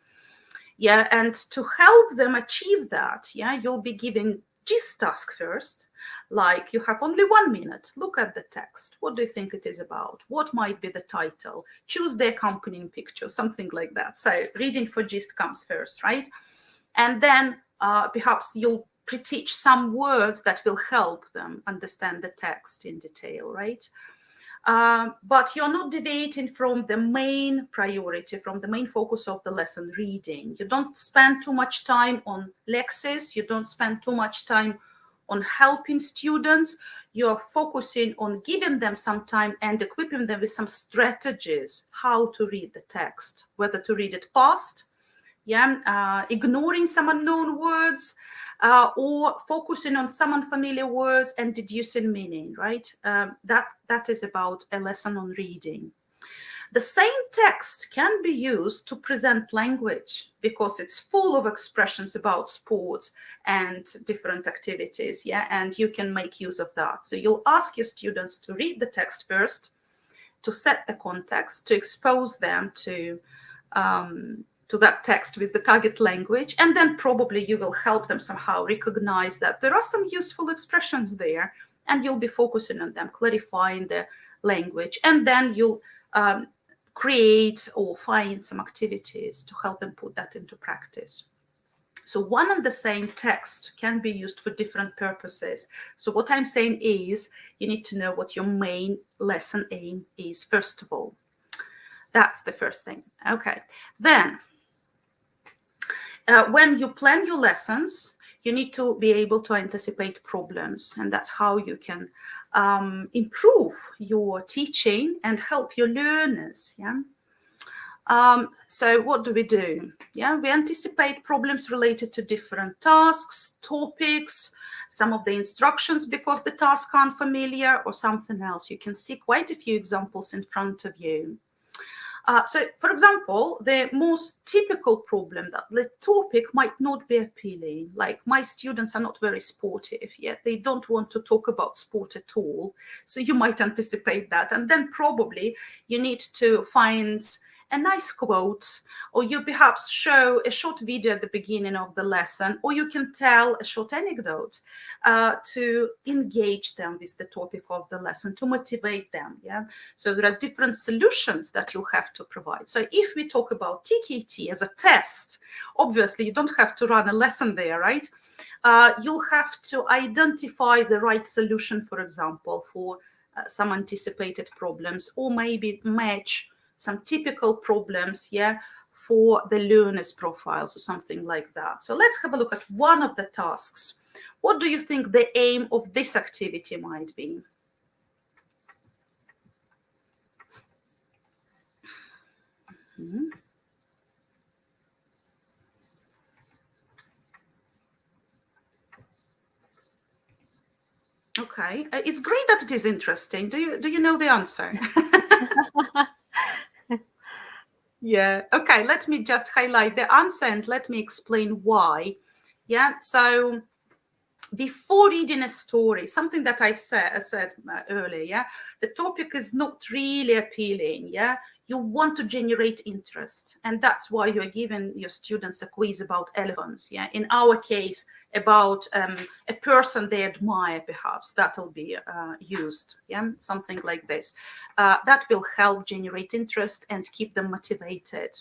B: And to help them achieve that, you'll be giving gist task first. Like, you have only 1 minute. Look at the text. What do you think it is about? What might be the title? Choose the accompanying picture, something like that. So reading for gist comes first, right? And then perhaps you'll pre-teach some words that will help them understand the text in detail, right? But you're not deviating from the main priority, from the main focus of the lesson, reading. You don't spend too much time on lexis. You don't spend too much time on helping students. You're focusing on giving them some time and equipping them with some strategies how to read the text, whether to read it fast, ignoring some unknown words, or focusing on some unfamiliar words and deducing meaning, right? That is about a lesson on reading. The same text can be used to present language because it's full of expressions about sports and different activities, and you can make use of that. So you'll ask your students to read the text first, to set the context, to expose them to that text with the target language, and then probably you will help them somehow recognize that there are some useful expressions there, and you'll be focusing on them, clarifying the language, and then you'll create or find some activities to help them put that into practice. So one and the same text can be used for different purposes. So what I'm saying is you need to know what your main lesson aim is, first of all. That's the first thing. Okay. Then, when you plan your lessons, you need to be able to anticipate problems, and that's how you can improve your teaching and help your learners. So what do? We anticipate problems related to different tasks, topics, some of the instructions because the tasks aren't familiar, or something else. You can see quite a few examples in front of you. So, for example, the most typical problem that the topic might not be appealing, like my students are not very sportive yet. They don't want to talk about sport at all. So you might anticipate that. And then probably you need to find a nice quote, or you perhaps show a short video at the beginning of the lesson, or you can tell a short anecdote to engage them with the topic of the lesson, to motivate them. Yeah. So there are different solutions that you'll have to provide. So if we talk about TKT as a test, obviously you don't have to run a lesson there, right? You'll have to identify the right solution, for example, for some anticipated problems, or maybe match some typical problems, yeah, for the learner's profiles or something like that. So let's have a look at one of the tasks. What do you think the aim of this activity might be? Mm-hmm. Okay, it's great that it is interesting. Do you know the answer? Yeah. Okay, let me just highlight the answer and let me explain why. Yeah. So before reading a story, something that I've said earlier, yeah, the topic is not really appealing. Yeah. You want to generate interest, and that's why you are giving your students a quiz about elephants. Yeah. In our case, about a person they admire, perhaps that'll be used. Yeah, something like this. That will help generate interest and keep them motivated.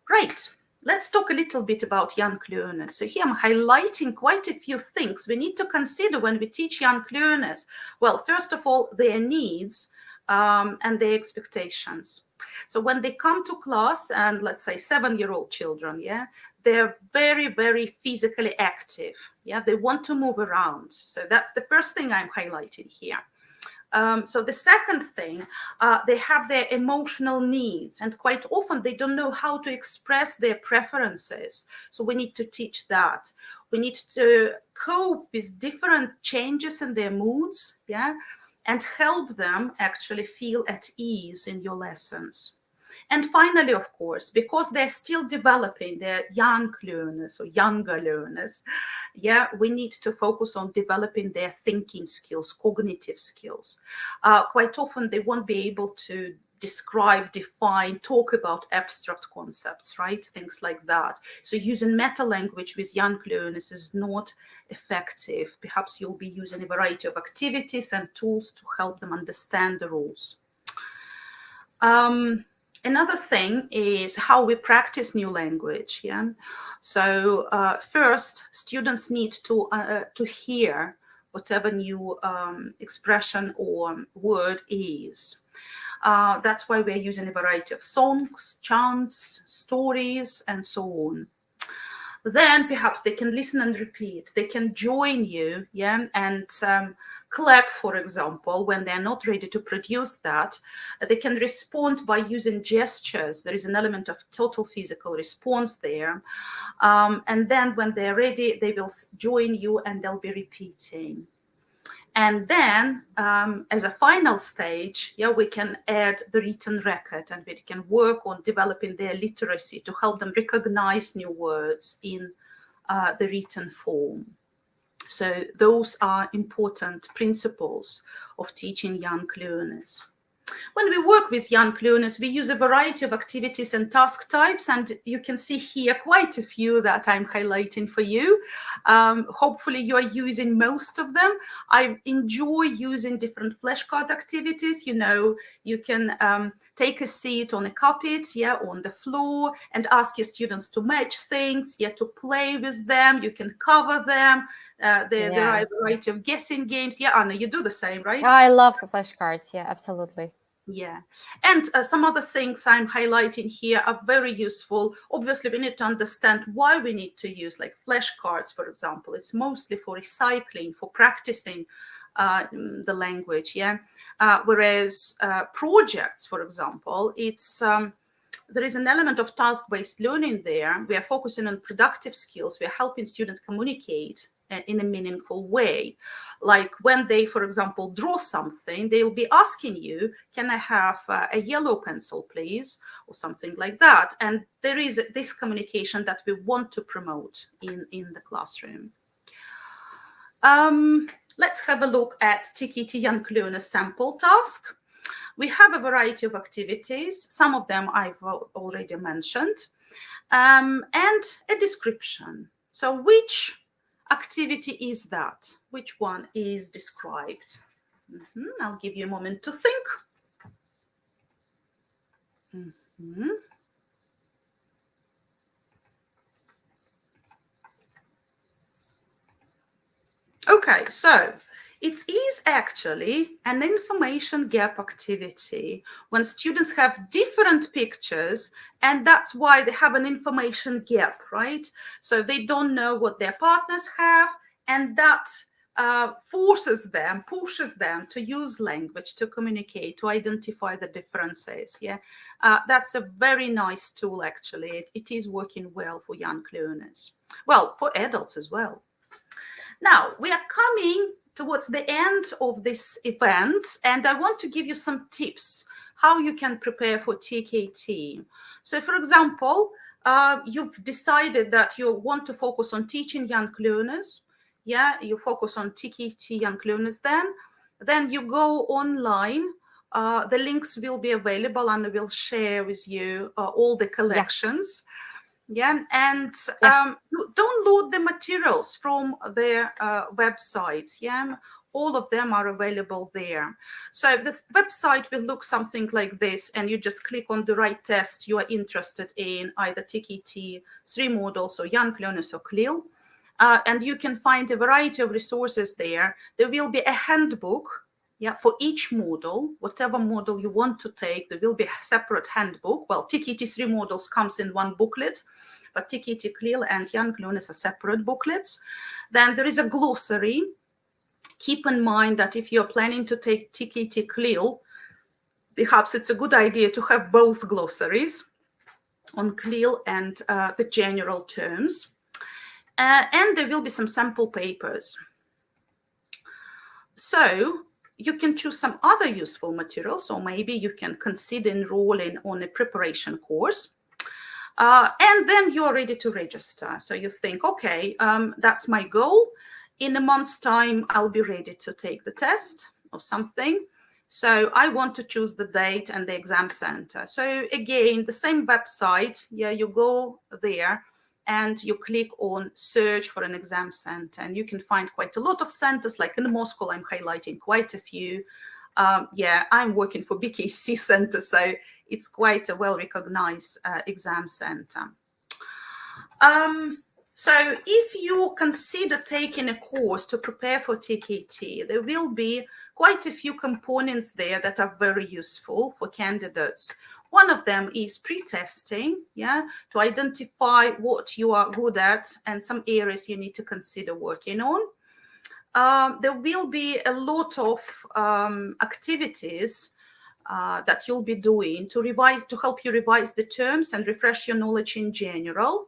B: Right. Let's talk a little bit about young learners. So here I'm highlighting quite a few things we need to consider when we teach young learners. Well, first of all, their needs and their expectations. So when they come to class, and let's say 7-year-old children, yeah, they're very, very physically active. Yeah, they want to move around. So that's the first thing I'm highlighting here. So the second thing, they have their emotional needs, and quite often they don't know how to express their preferences. So we need to teach that. We need to cope with different changes in their moods, yeah, and help them actually feel at ease in your lessons. And finally, of course, because they're still developing, they're young learners or younger learners, yeah, we need to focus on developing their thinking skills, cognitive skills. Quite often they won't be able to describe, define, talk about abstract concepts, right? Things like that. So using meta language with young learners is not effective. Perhaps you'll be using a variety of activities and tools to help them understand the rules. Another thing is how we practice new language. Yeah. So first, students need to hear whatever new expression or word is. That's why we're using a variety of songs, chants, stories, and so on. Then perhaps they can listen and repeat. They can join you, yeah, and clap, for example, when they're not ready to produce that. They can respond by using gestures. There is an element of total physical response there. And then when they're ready, they will join you and they'll be repeating. And then as a final stage, yeah, we can add the written record, and we can work on developing their literacy to help them recognize new words in the written form. So those are important principles of teaching young learners. When we work with young learners, we use a variety of activities and task types, and you can see here quite a few that I'm highlighting for you. Hopefully you are using most of them. I enjoy using different flashcard activities. You know, you can take a seat on a carpet, yeah, on the floor, and ask your students to match things, yeah, to play with them. You can cover them. There are a variety of guessing games. Yeah, Anna, you do the same, right?
A: I love flashcards. Yeah, absolutely.
B: Yeah, and some other things I'm highlighting here are very useful. Obviously, we need to understand why we need to use like flashcards, for example. It's mostly for recycling, for practicing the language, yeah. Whereas projects, for example, it's there is an element of task-based learning there. We are focusing on productive skills. We are helping students communicate in a meaningful way. Like when they, for example, draw something, they'll be asking you, can I have a yellow pencil, please? Or something like that. And there is this communication that we want to promote in the classroom. Let's have a look at TKT Young Learner sample task. We have a variety of activities. Some of them I've already mentioned, and a description. So which activity is that? Which one is described? I'll give you a moment to think. Okay, so it is actually an information gap activity when students have different pictures, and that's why they have an information gap, right? So they don't know what their partners have, and that pushes them to use language to communicate, to identify the differences. Yeah, that's a very nice tool, actually. It is working well for young learners, well, for adults as well. Now, we are coming towards the end of this event, and I want to give you some tips how you can prepare for TKT. So, for example, you've decided that you want to focus on teaching young learners. Yeah, you focus on TKT young learners then you go online. The links will be available, and I will share with you all the collections. Yeah, and download the materials from their websites. Yeah, all of them are available there. So the website will look something like this, and you just click on the right test you are interested in, either TKT 3 models or young learners or Clear. And you can find a variety of resources there. There will be a handbook, yeah, for each model, whatever model you want to take, there will be a separate handbook. Well, TKT 3 models comes in one booklet, but TKT Clear and young learners are separate booklets. Then there is a glossary. Keep in mind that if you're planning to take TKT Clear, perhaps it's a good idea to have both glossaries on Clear and the general terms. And there will be some sample papers. So you can choose some other useful materials, or maybe you can consider enrolling on a preparation course. And then you're ready to register. So you think, okay, that's my goal. In a month's time, I'll be ready to take the test or something. So I want to choose the date and the exam center. So again, the same website, yeah, you go there and you click on search for an exam center, and you can find quite a lot of centers. Like in Moscow, I'm highlighting quite a few. Yeah, I'm working for BKC Center, so it's quite a well-recognized exam center. So if you consider taking a course to prepare for TKT, there will be quite a few components there that are very useful for candidates. One of them is pre-testing, yeah, to identify what you are good at and some areas you need to consider working on. There will be a lot of activities that you'll be doing to help you revise the terms and refresh your knowledge in general.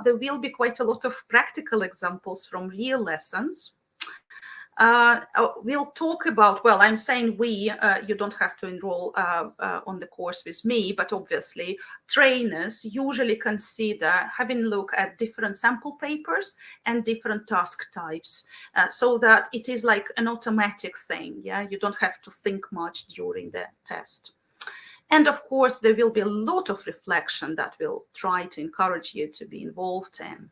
B: There will be quite a lot of practical examples from real lessons. We'll talk about, well, I'm saying we, you don't have to enroll on the course with me, but obviously trainers usually consider having a look at different sample papers and different task types, so that it is like an automatic thing. Yeah, you don't have to think much during the test. And of course, there will be a lot of reflection that will try to encourage you to be involved in.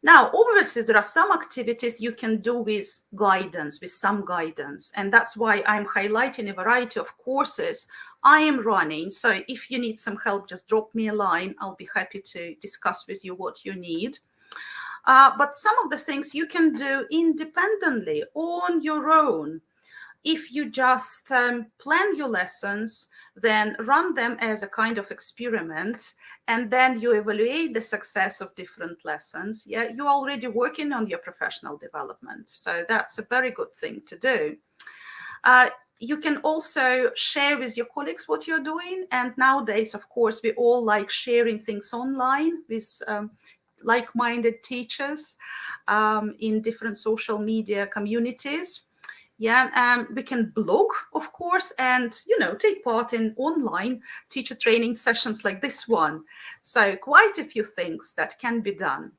B: Now, obviously, there are some activities you can do with guidance, with some guidance. And that's why I'm highlighting a variety of courses I am running. So if you need some help, just drop me a line. I'll be happy to discuss with you what you need. But some of the things you can do independently on your own. If you just plan your lessons, then run them as a kind of experiment, and then you evaluate the success of different lessons. Yeah, you're already working on your professional development. So that's a very good thing to do. You can also share with your colleagues what you're doing. And nowadays, of course, we all like sharing things online with like-minded teachers in different social media communities. Yeah, we can blog, of course, and, take part in online teacher training sessions like this one. So quite a few things that can be done.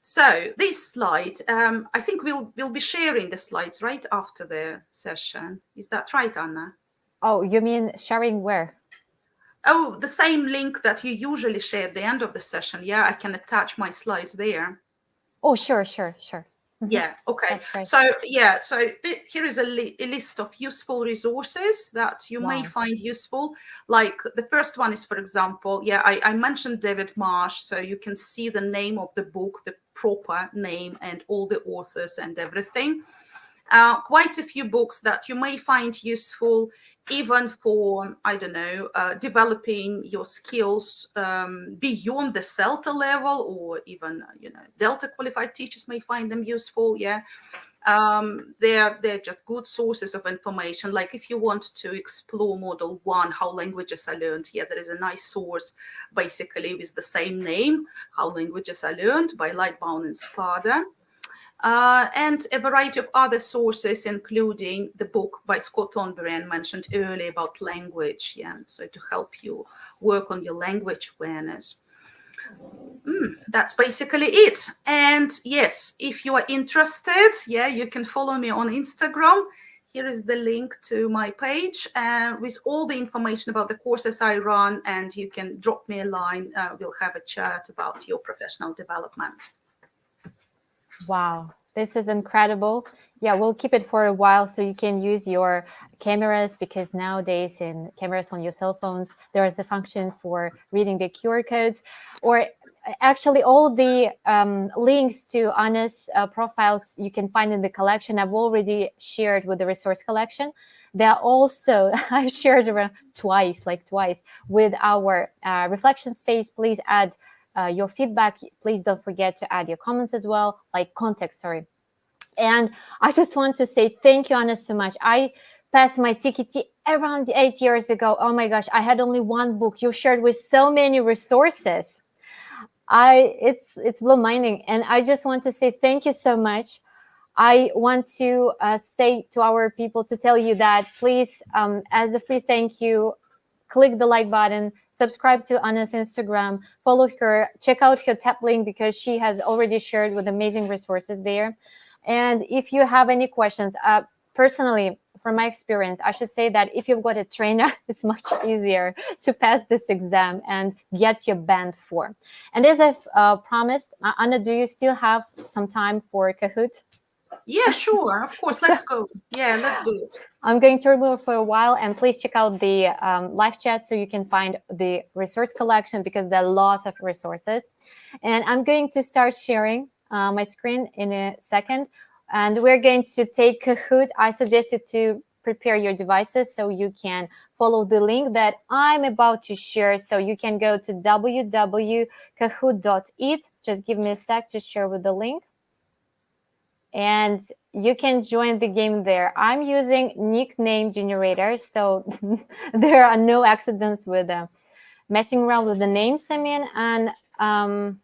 B: So this slide, I think we'll be sharing the slides right after the session. Is that right, Anna?
A: Oh, you mean sharing where?
B: Oh, the same link that you usually share at the end of the session. Yeah, I can attach my slides there.
A: Oh, sure.
B: Yeah, okay.
A: That's great.
B: So, yeah, so here is a list of useful resources that you may
A: Wow.
B: find useful. Like the first one is, for example, yeah, I mentioned David Marsh, so you can see the name of the book, the proper name, and all the authors and everything. Quite a few books that you may find useful even for, I don't know, developing your skills beyond the CELTA level, or even, Delta qualified teachers may find them useful. Yeah. They're just good sources of information. Like if you want to explore Model 1, how languages are learned, yeah, there is a nice source basically with the same name, How Languages Are Learned by Lightbound and Spada. And a variety of other sources, including the book by Scott Thornberry I mentioned earlier about language. Yeah, so to help you work on your language awareness. That's basically it. And yes, if you are interested, yeah, you can follow me on Instagram. Here is the link to my page with all the information about the courses I run, and you can drop me a line. We'll have a chat about your professional development.
A: Wow, this is incredible. Yeah, we'll keep it for a while so you can use your cameras, because nowadays in cameras on your cell phones, there is a function for reading the QR codes, or actually all the links to Anna's profiles you can find in the collection. I've already shared with the resource collection. They're also, I've shared around twice with our reflection space. Please add your feedback. Please don't forget to add your comments as well, like context, sorry. And I just want to say thank you, Anna, so much. I passed my TKT around 8 years ago. Oh my gosh, I had only one book. You shared with so many resources. It's blow minding, and I just want to say thank you so much. I want to say to our people to tell you that please, as a free thank you, click the like button, subscribe to Anna's Instagram, follow her, check out her tap link because she has already shared with amazing resources there. And if you have any questions, personally, from my experience, I should say that if you've got a trainer, it's much easier to pass this exam and get your band 4. And as I've promised, Anna, do you still have some time for Kahoot?
B: Yeah, sure. Of course. Let's go. Yeah, let's do it.
A: I'm going to remove for a while, and please check out the live chat so you can find the resource collection, because there are lots of resources. And I'm going to start sharing my screen in a second, and we're going to take Kahoot. I suggest you to prepare your devices so you can follow the link that I'm about to share. So you can go to www.kahoot.it. Just give me a sec to share with the link, and you can join the game there. I'm using nickname generator, so there are no accidents with messing around with the names. I mean, and I'm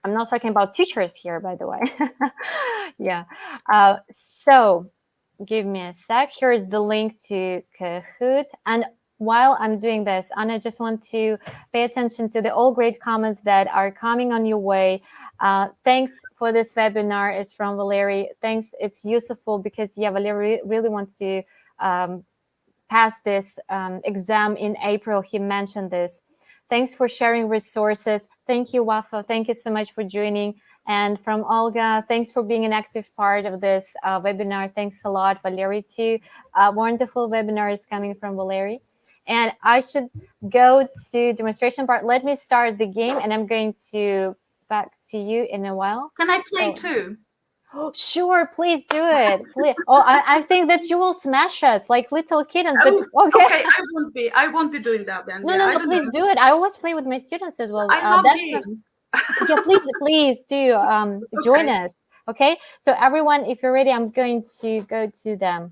A: not talking about teachers here, by the way. Yeah. So give me a sec. Here is the link to Kahoot. And while I'm doing this, Anna, I just want to pay attention to the all great comments that are coming on your way. Thanks for this webinar. It's from Valerie. Thanks. It's useful because, yeah, Valerie really wants to pass this exam in April. He mentioned this. Thanks for sharing resources. Thank you, Wafa. Thank you so much for joining. And from Olga, thanks for being an active part of this webinar. Thanks a lot, Valerie, too. Wonderful webinars coming from Valerie. And I should go to demonstration part. Let me start the game, and I'm going to back to you in a while.
B: Can I play too?
A: Oh, sure, please do it. Please. Oh, I think that you will smash us like little kittens. But okay.
B: I won't be doing that then.
A: No, please do it. I always play with my students as well.
B: I love games.
A: Yeah, please do join us. Okay. So everyone, if you're ready, I'm going to go to the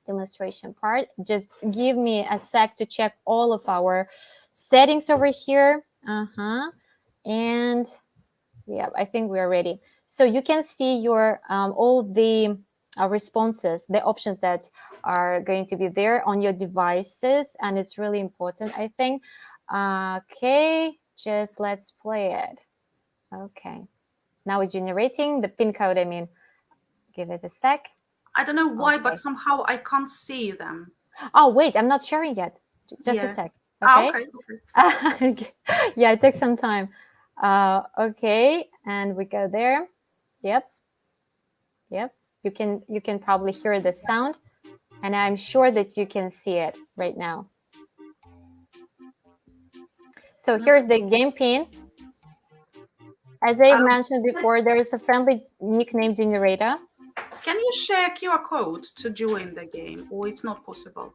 A: demonstration part. Just give me a sec to check all of our settings over here. And yeah, I think we're ready. So you can see your all the responses, the options that are going to be there on your devices, and it's really important, I think. Okay, just let's play it. Okay, now it's generating the pin code. I mean, give it a sec.
B: I don't know why, but somehow I can't see them.
A: Oh, wait, I'm not sharing yet. Just a
B: Yeah.
A: sec.
B: Ah,
A: Okay.
B: okay. Okay.
A: Yeah, it took some time. Okay, and we go there. Yep, yep. You can probably hear the sound, and I'm sure that you can see it right now. So here's the game pin. As I
B: Um,
A: mentioned before, there is a friendly nickname generator.
B: can you share QR code to join the game, or it's not possible?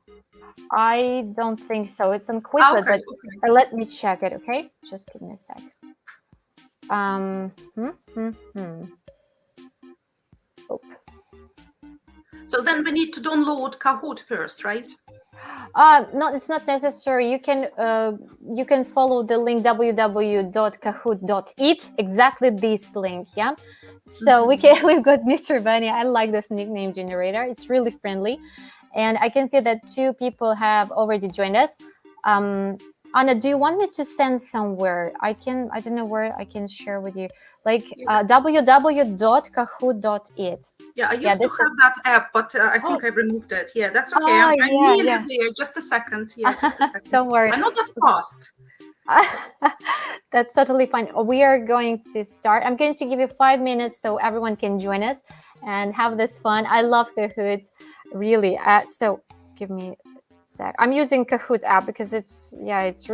A: I don't think so. It's on
B: Ah,
A: Quizlet,
B: okay.
A: but
B: Okay.
A: let me check it. Okay, just give me a sec. Um, hmm, hmm, hmm. Oh.
B: So then we need to download Kahoot first, right?
A: No, it's not necessary. You can follow the link www.kahoot.it. Exactly this link, yeah. So we've got Mr. Bunny. I like this nickname generator. It's really friendly, and I can see that 2 people have already joined us. Anna, do you want me to send somewhere? I don't know where I can share with you, like
B: Yeah.
A: www.kahoot.it.
B: Yeah, I
A: Yeah,
B: used to
A: this is.
B: have that app, but I
A: Oh,
B: think I removed it. Yeah, that's okay.
A: oh
B: I'm
A: yeah,
B: nearly
A: yeah.
B: there. Just a second. Yeah, just a second.
A: Don't worry.
B: I'm not that fast.
A: That's totally fine. We are going to start. I'm going to give you 5 minutes so everyone can join us and have this fun. I love Kahoot, really. So give me a sec. I'm using Kahoot app because it's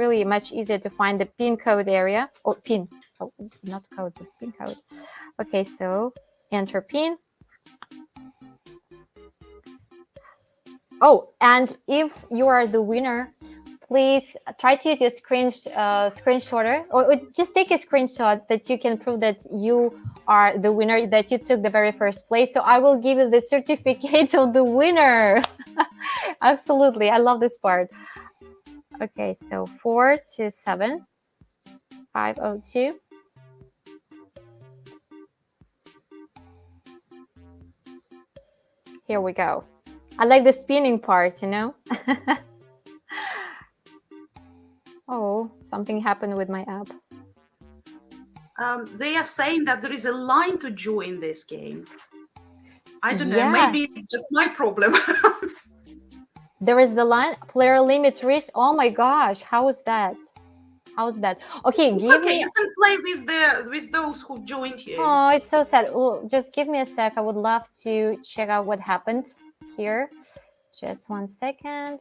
A: really much easier to find the pin code area. Oh, pin. Oh, not code, but pin code. Okay, so enter pin. Oh, and if you are the winner, please try to use your screenshotter, or just take a screenshot that you can prove that you are the winner, that you took the very first place. So I will give you the certificate of the winner. Absolutely. I love this part. Okay, so 427502. Here we go. I like the spinning part, you know? Oh, something happened with my app.
B: They are saying that there is a line to join this game. I don't know.
A: Yeah,
B: Maybe it's just my problem.
A: there is the line, player limit reached. Oh my gosh, how is that? How's that? Okay,
B: It's
A: give
B: okay.
A: me.
B: You can play with those who joined you.
A: Oh, it's so sad. Oh, just give me a sec. I would love to check out what happened here. Just 1 second.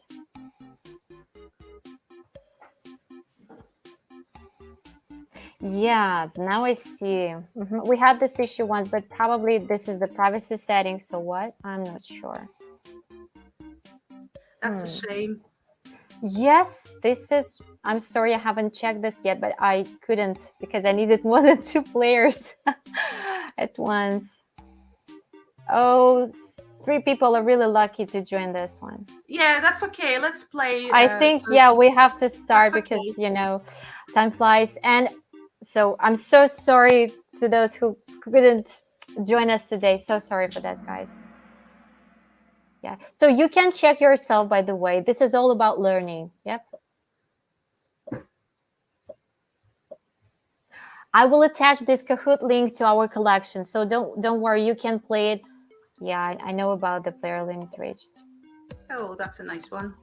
A: Yeah, now I see. We had this issue once, but probably this is the privacy setting. So what? I'm not sure.
B: That's a shame.
A: Yes, this is. I'm sorry, I haven't checked this yet, but I couldn't because I needed more than 2 players at once. Oh, 3 people are really lucky to join this one.
B: Yeah, that's okay. Let's play.
A: I think,
B: So
A: yeah, we have to start
B: that's
A: because,
B: okay.
A: time flies. And so I'm so sorry to those who couldn't join us today. So sorry for that, guys. Yeah. So you can check yourself, by the way. This is all about learning. Yep. I will attach this Kahoot link to our collection. So don't worry, you can play it. Yeah, I know about the player limit reached.
B: Oh, that's a nice one.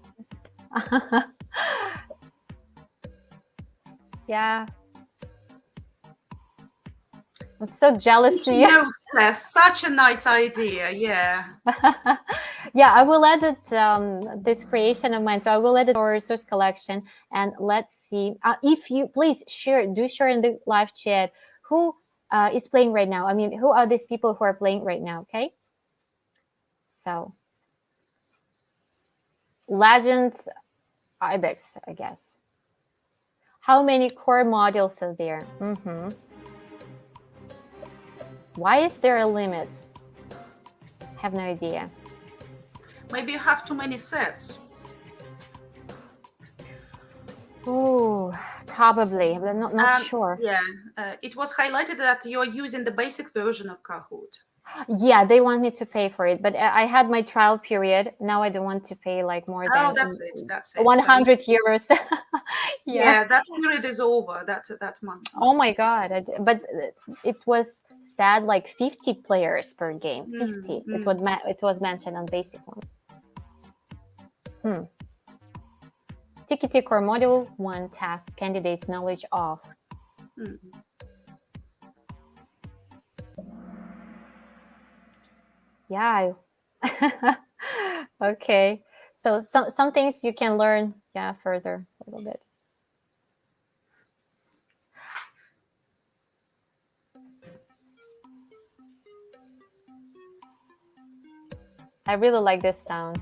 A: Yeah. I'm so jealous to you.
B: That's such a nice idea. Yeah.
A: Yeah, I will edit this creation of mine. So I will edit our resource collection, and let's see. If you please share in the live chat who is playing right now. I mean, who are these people who are playing right now? Okay. So Legends Ibex, I guess. How many core modules are there? Why is there a limit? Have no idea.
B: Maybe you have too many sets.
A: Oh, probably, but I'm not sure.
B: Yeah, it was highlighted that you're using the basic version of Kahoot.
A: Yeah, they want me to pay for it, but I had my trial period. Now I don't want to pay like more
B: Oh,
A: than
B: that's it. That's it.
A: 100 euros. Yeah.
B: Yeah, that period is over. That month.
A: Oh my God. But it was sad, like 50 players per game. 50. It was mentioned on basic one. TKT Core Module 1 task candidates knowledge of. Yeah. Okay. So some things you can learn, further a little bit. I really like this sound.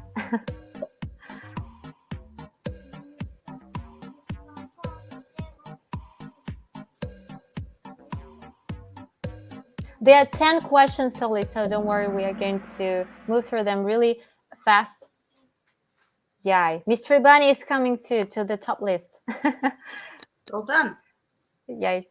A: There are 10 questions only, so don't worry, we are going to move through them really fast. Yeah, Mystery Bunny is coming to the top list.
B: Well done.
A: Yay.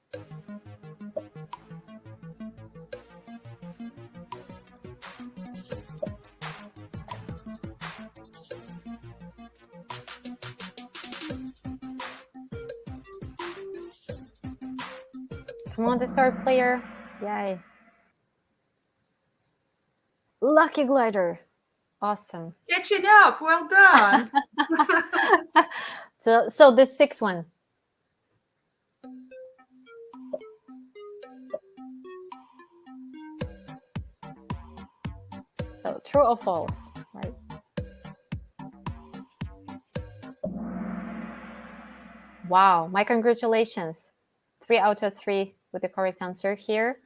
A: Come on, the third player. Yay. Lucky glider. Awesome.
B: Catching up. Well done.
A: So the sixth one. So true or false, right? Wow, my congratulations. 3 out of 3 with the correct answer here.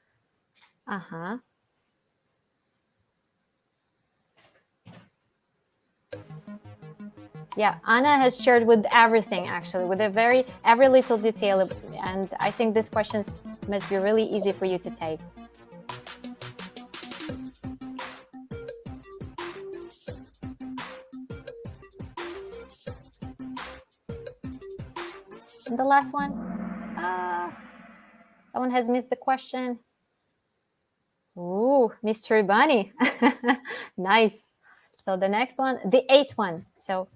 A: Yeah, Anna has shared with everything, actually, with every little detail, and I think these questions must be really easy for you to take. And the last one, someone has missed the question. Ooh, Mystery Bunny. Nice. So the next one, the 8th one. So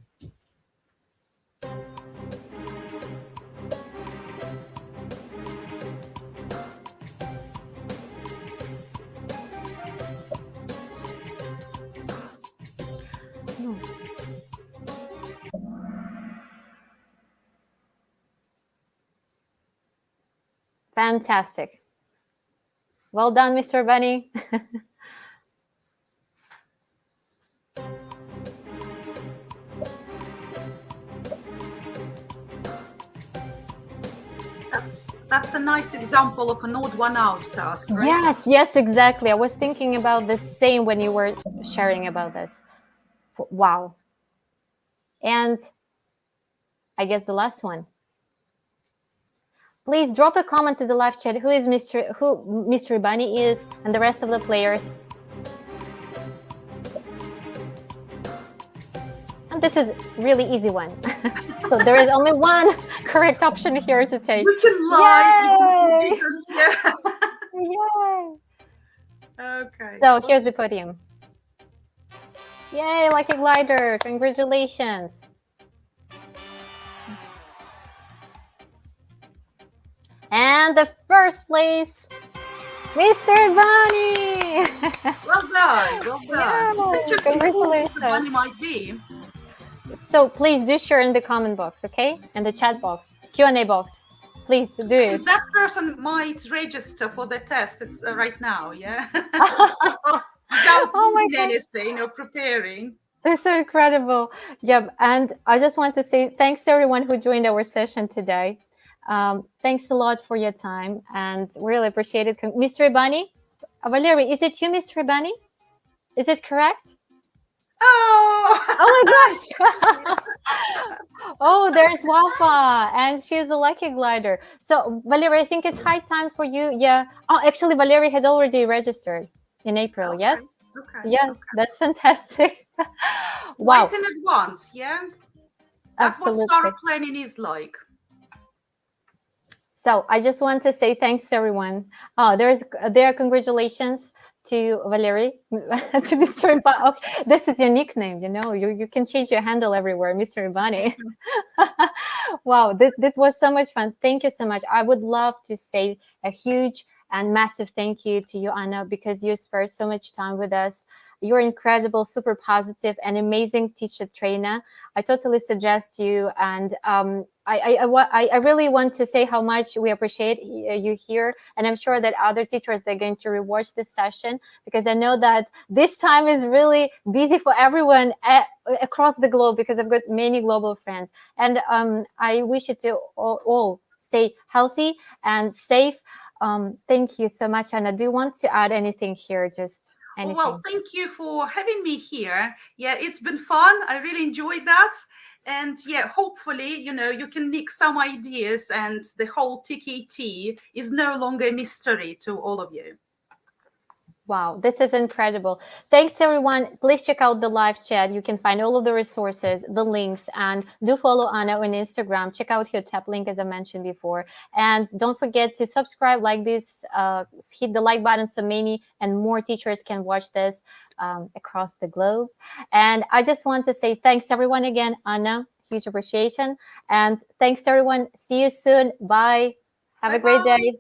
A: fantastic. Well done, Mr. Bunny.
B: That's a nice example of an odd one out task, right?
A: Yes, exactly. I was thinking about the same when you were sharing about this. Wow. And I guess the last one. Please drop a comment to the live chat who Mystery Bunny is and the rest of the players. And this is really easy one. So there is only one correct option here to take.
B: We can lie.
A: Yay!
B: Yeah.
A: Yay!
B: Okay.
A: So here's the podium. Yay, Lucky Glider! Congratulations! And the first place, Mr. Bunny!
B: Well done, well done.
A: Yeah,
B: it's interesting who Mr. Bunny might be.
A: So please do share in the comment box, okay? In the chat box, Q&A box. Please do it.
B: That person might register for the test. It's right now, yeah? Without doing anything or preparing.
A: That's so incredible. Yeah, and I just want to say thanks to everyone who joined our session today. Thanks a lot for your time and really appreciate it. Mr. Bunny, Valerie, is it you, Mr. Bunny? Is it correct?
B: Oh
A: my gosh. Oh, there's Wafa, and she's the Lucky Glider. So, Valerie, I think it's high time for you. Yeah. Oh, actually, Valerie has already registered in April.
B: Okay.
A: Yes?
B: Okay.
A: Yes, okay. That's fantastic.
B: Wow. Quite in advance, yeah? That's
A: Absolutely.
B: what Sarah planning is like.
A: So I just want to say thanks to everyone. There are congratulations to Valerie, to Mr. Bunny. Okay, this is your nickname, you know. You can change your handle everywhere, Mr. Bunny. Wow, this was so much fun. Thank you so much. I would love to say a huge and massive thank you to you, Anna, because you spared so much time with us. You're incredible, super positive, and amazing teacher trainer. I totally suggest you. And I really want to say how much we appreciate you here. And I'm sure that other teachers, they're going to rewatch this session, because I know that this time is really busy for everyone across the globe, because I've got many global friends. And I wish you to all stay healthy and safe. Thank you so much, Anna. Do you want to add anything here? Just anything?
B: Well, thank you for having me here. Yeah, it's been fun. I really enjoyed that. And yeah, hopefully, you can mix some ideas and the whole TKT is no longer a mystery to all of you.
A: Wow, this is incredible. Thanks, everyone. Please check out the live chat. You can find all of the resources, the links, and do follow Anna on Instagram. Check out her tap link, as I mentioned before. And don't forget to subscribe, like this, hit the like button so many and more teachers can watch this across the globe. And I just want to say thanks, everyone, again, Anna. Huge appreciation. And thanks, everyone. See you soon. Bye. Have a great day.